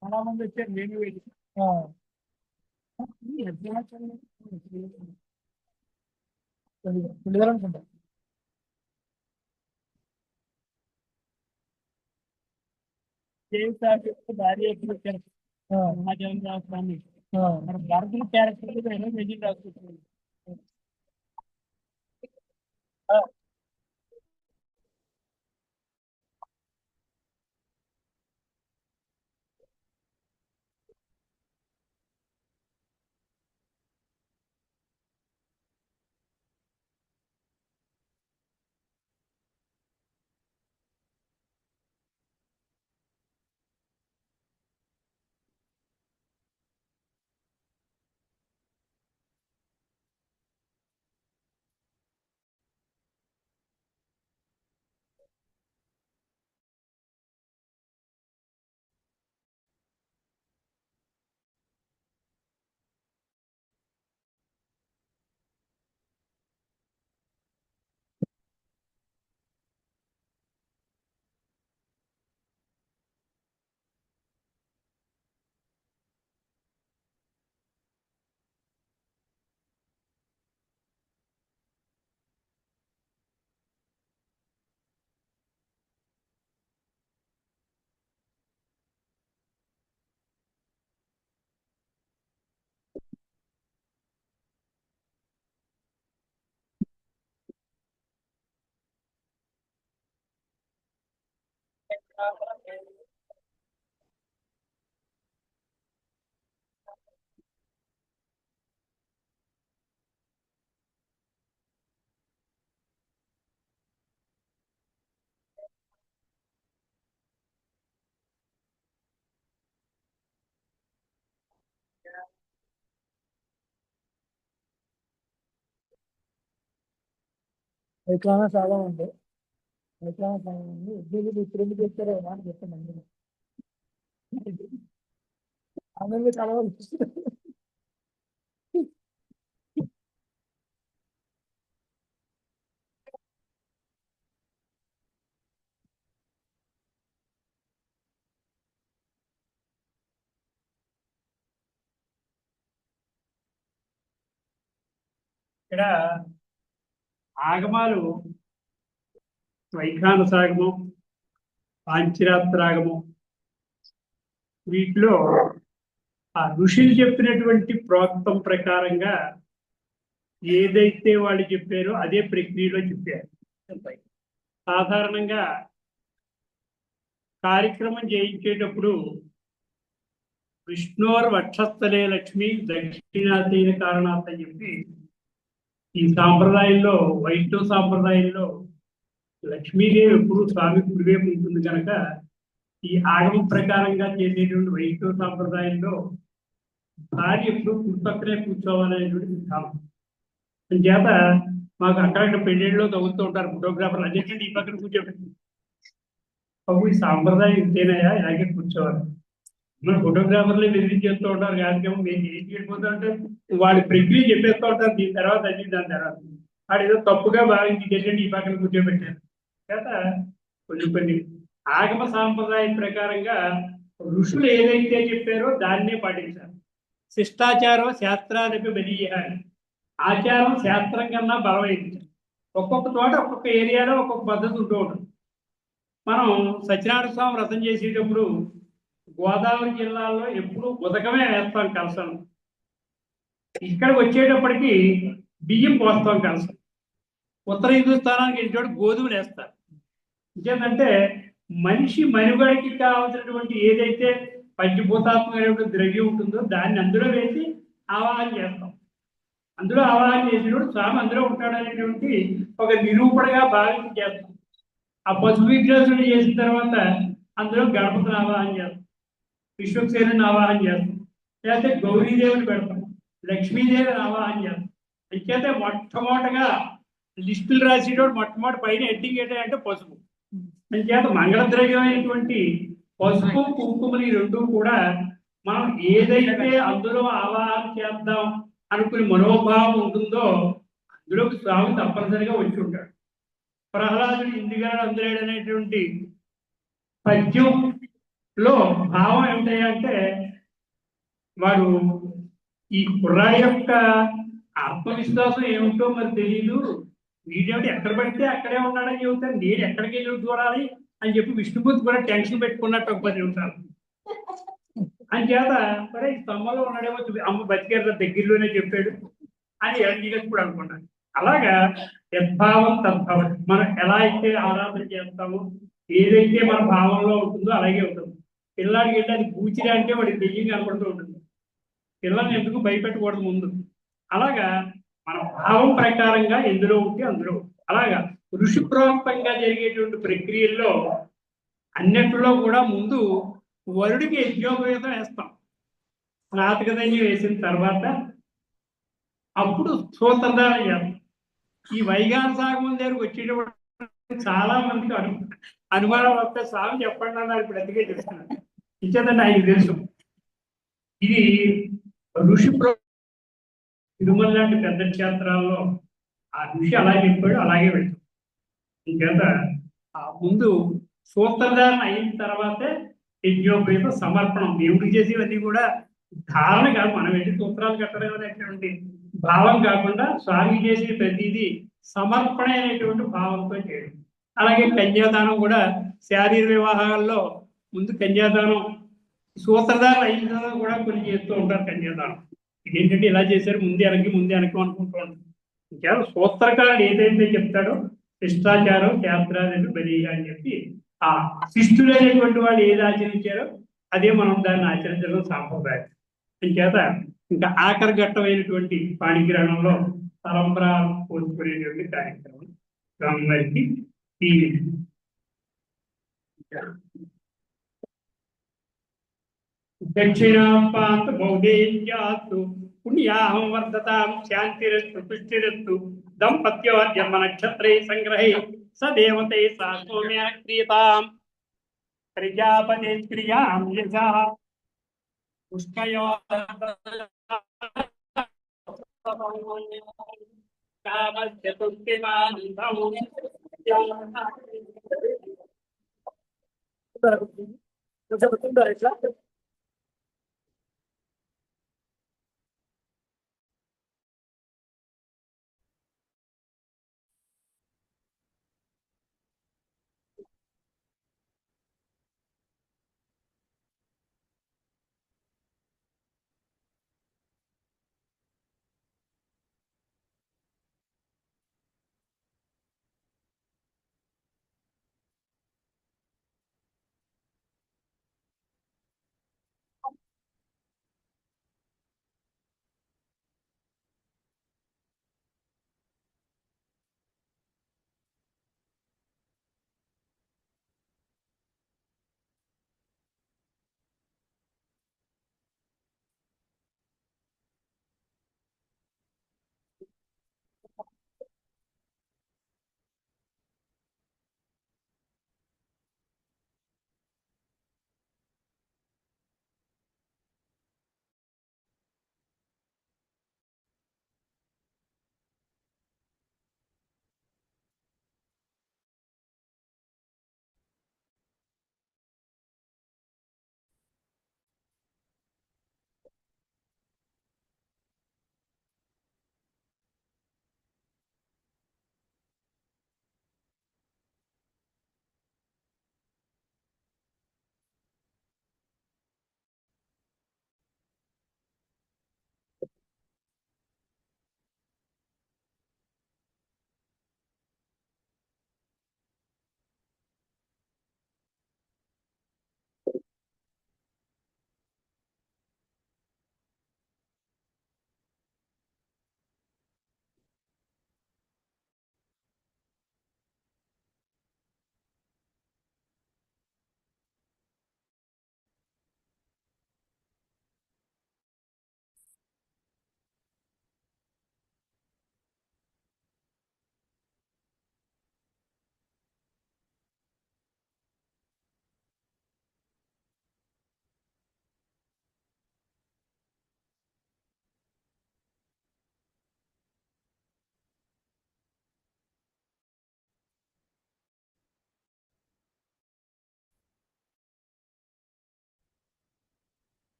చాలా మంది వచ్చారు నేను అనుకుంటా. భార్య ఎప్పుడు వచ్చారు సమాజం రాష్ట్రాన్ని మన భారతీయ క్యారెక్టర్ మెజిన్ రాసుకుంటున్నాం. ఎట్లా చాలా ఉంటాయి. ఎట్లా ఇప్పుడు ఎందుకు చెప్తారో అని చెప్తాను. అందరికీ చాలా ఇక్కడ ఆగమాలు వైఖానసాగము, పాంచరాత్రాగము, వీటిలో ఆ ఋషులు చెప్పినటువంటి ప్రోక్తం ప్రకారంగా ఏదైతే వాళ్ళు చెప్పారో అదే ప్రక్రియలో చెప్పారు. సాధారణంగా కార్యక్రమం చేయించేటప్పుడు విష్ణోర్ వక్షస్థలే లక్ష్మి దక్షిణాతీన కారణాత్ అని చెప్పి ఈ సాంప్రదాయంలో, వైష్ణవ సాంప్రదాయంలో లక్ష్మీదేవి ఎప్పుడు స్వామి కుడివైపు ఉంటుంది కనుక ఈ ఆగమ ప్రకారంగా చేసేటువంటి వైష్ణవ సాంప్రదాయంలో భార్య ఎప్పుడు కుడి పక్కనే కూర్చోవాలనేటువంటి విధానం. చేత మాకు అక్కడక్కడ పెళ్ళిళ్ళలో తగ్గుతూ ఉంటారు ఫోటోగ్రాఫర్లు, అదేంటంటే ఈ పక్కన కూర్చోబెట్టి బాబు ఈ సాంప్రదాయం ఇంతేనాయా, ఇలాగే కూర్చోవాలి. మన ఫోటోగ్రాఫర్లు బెదిరించేస్తూ ఉంటారు కాదు, మేము ఏం చేయకపోతా అంటే వాడి ప్రక్రియ చెప్పేస్తూ ఉంటారు, దీని తర్వాత అది దాని తర్వాత వాడు ఏదో తప్పుగా భావించి ఏంటంటే ఈ పక్కన కూర్చోబెట్టారు. చేత కొన్ని ఆగమ సాంప్రదాయం ప్రకారంగా ఋషులు ఏదైతే చెప్పారో దాన్నే పాటించాలి. శిష్టాచారం శాస్త్రానికి బలీయాలి. ఆచారం శాస్త్రం కన్నా బలమైంది. ఒక్కొక్క చోట ఒక్కొక్క ఏరియాలో ఒక్కొక్క పద్ధతి ఉంటూ ఉంటుంది. మనం సత్యనారాయణ స్వామి వ్రతం చేసేటప్పుడు గోదావరి జిల్లాలో ఎప్పుడు ఉదకమే వేస్తాం కలసం. ఇక్కడికి వచ్చేటప్పటికి బియ్యం పోస్తాం కలసం. ఉత్తర హిందుస్థానానికి వెళ్ళేటప్పుడు గోధుమలు వేస్తారు. ఇంకేంటంటే మనిషి మనుగడకి కావాల్సినటువంటి ఏదైతే పంచభూతాత్మకమైనటువంటి ద్రవ్యం ఉంటుందో దాన్ని అందులో వేసి ఆవాహన చేస్తాం. అందులో ఆవాహన చేసినప్పుడు స్వామి అందులో ఉంటాడనేటువంటి ఒక నిరూపణగా భావించి చేస్తాం. ఆ పశువు విగ్రహాలు చేసిన తర్వాత అందులో గణపతిని ఆవాహన చేస్తాం, విశ్వక్సేనుని ఆవాహన చేస్తాం, లేకపోతే గౌరీదేవిని పెడతాం, లక్ష్మీదేవిని ఆవాహన చేస్తాం. అంచేతే మొట్టమొదటిగా లిస్టులు రాసేటప్పుడు మొట్టమొదటి పైన హెడ్డింగ్ ఏంటంటే పసుపు. అంచేత మంగళద్రవ్యమైనటువంటి పసుపు కుంకుమని రెండు కూడా మనం ఏదైతే అందులో ఆవాహన చేద్దాం అనుకుని మనోభావం ఉంటుందో అందులోకి స్వామి తప్పనిసరిగా వచ్చి ఉంటాడు. ప్రహ్లాదుడు ఇందిగాడు అందులేడు అనేటువంటి పద్యంలో భావం ఏమిటంటే వాడు ఈ కుర్రాయి యొక్క ఆత్మవిశ్వాసం ఏమిటో మరి తెలియదు. వీడేమిటి ఎక్కడ పడితే అక్కడే ఉన్నాడని చెబుతాను, నేను ఎక్కడికి వెళ్ళి చూడాలి అని చెప్పి విష్ణుమూర్తి కూడా టెన్షన్ పెట్టుకున్నట్టు ఒక 10 నిమిషాలు. అంచేత మరి ఈ స్తంభంలో ఉన్నాడేమో అమ్మ బతికేత దగ్గరలోనే చెప్పాడు అని ఎప్పుడు అనుకున్నాను. అలాగా యద్భావం తద్భావం. మనం ఎలా అయితే ఆరాధన చేస్తామో, ఏదైతే మన భావంలో ఉంటుందో అలాగే ఉంటుంది. పిల్లాడికి వెళ్ళి అది పూచిరా అంటే వాడికి దెయ్యం కనపడుతూ ఉంటుంది. పిల్లల్ని ఎందుకు భయపెట్టకూడదు ముందు. అలాగా మన భావం ప్రకారంగా ఎందులో ఉంటే అందులో. అలాగా ఋషిప్రోక్తంగా జరిగేటువంటి ప్రక్రియల్లో అన్నిటిలో కూడా ముందు వరుడికి యజ్ఞోపవేతం వేస్తాం. స్నాతకదన్యం వేసిన తర్వాత అప్పుడు సూత్రధారణ చేస్తాం. ఈ వైగాన సాగమం దగ్గరకు వచ్చేటప్పుడు చాలా మందికి అనుమానం వస్తే స్వామి చెప్పండి అన్నారు. ఇప్పుడు అందుకే చెప్తున్నాను. ఇచ్చేదండి ఆయనకు తెలుసు. ఇది ఋషి తిరుమల లాంటి పెద్ద క్షేత్రాల్లో ఆ ఋషి అలా చెప్పాడు, అలాగే వెళ్తాం. ఇంకేత ఆ ముందు సూత్రధారణ అయిన తర్వాతే యజ్ఞోపేత సమర్పణం. దేవుడికి చేసేవన్నీ కూడా ధారణ కాదు, మనం వెళ్ళి సూత్రాలు కట్టడం అనేటువంటి భావం కాకుండా స్వామి చేసే ప్రతిదీ సమర్పణ అనేటువంటి భావంతో చేయడం. అలాగే కన్యాదానం కూడా శారీర వివాహాల్లో ముందు కన్యాదానం, సూత్రధారణ అయిన తర్వాత కూడా కొన్ని చేస్తూ ఉంటారు కన్యాదానం. ఇదేంటంటే ఇలా చేశారు, ముందే వెనక్కి అనుకుంటూ ఉంటారు. ఇంకా సూత్రకారుడు ఏదైతే చెప్తాడో శిష్టాచారం శాస్త్రాలు బలి అని చెప్పి ఆ శిష్టులైనటువంటి వాళ్ళు ఏది ఆచరించారో అదే మనం దాన్ని ఆచరించడం సాంప్రదాయం. చేత ఇంకా ఆఖరి ఘట్టమైనటువంటి పాణిగ్రహణంలో తలంబ్ర పోసుకునేటువంటి కార్యక్రమం స్వామివారికి ఈ దక్షిణాపాంత బౌద్ధేయాత్తు పుణ్యాహం వర్ధతాం శాంతిరస్తు పుష్టిరస్తు దంపత్యో జన్మ నక్షత్రే సంగ్రహే సదేవతే సా సౌమ్య క్రియతాం ప్రజాపతి క్రియాం యజా పుష్కయో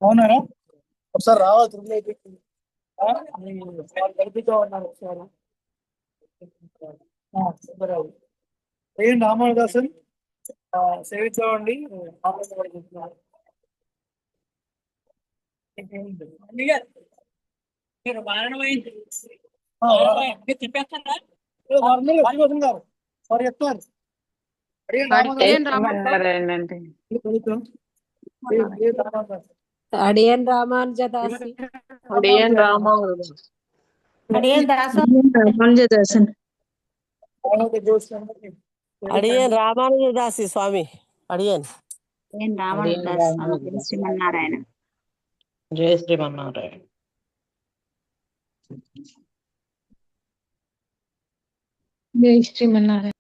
అవునారా? ఒకసారి రావాలి తిరుమలకి. గడిపితో ఉన్నారు ఒకసారి. సుబ్బారావు ఏం రామాదాసన్ సేవించామండి. మీరు మారణమైంది చెప్పేస్తారా? గారు వారు చెప్తారు. అడియన్ రామానుజదాసి అడియన్ రామానుజదాసి స్వామి అడియన్ శ్రీమన్నారాయణ. జయ శ్రీమన్నారాయణ. జై శ్రీమన్నారాయణ.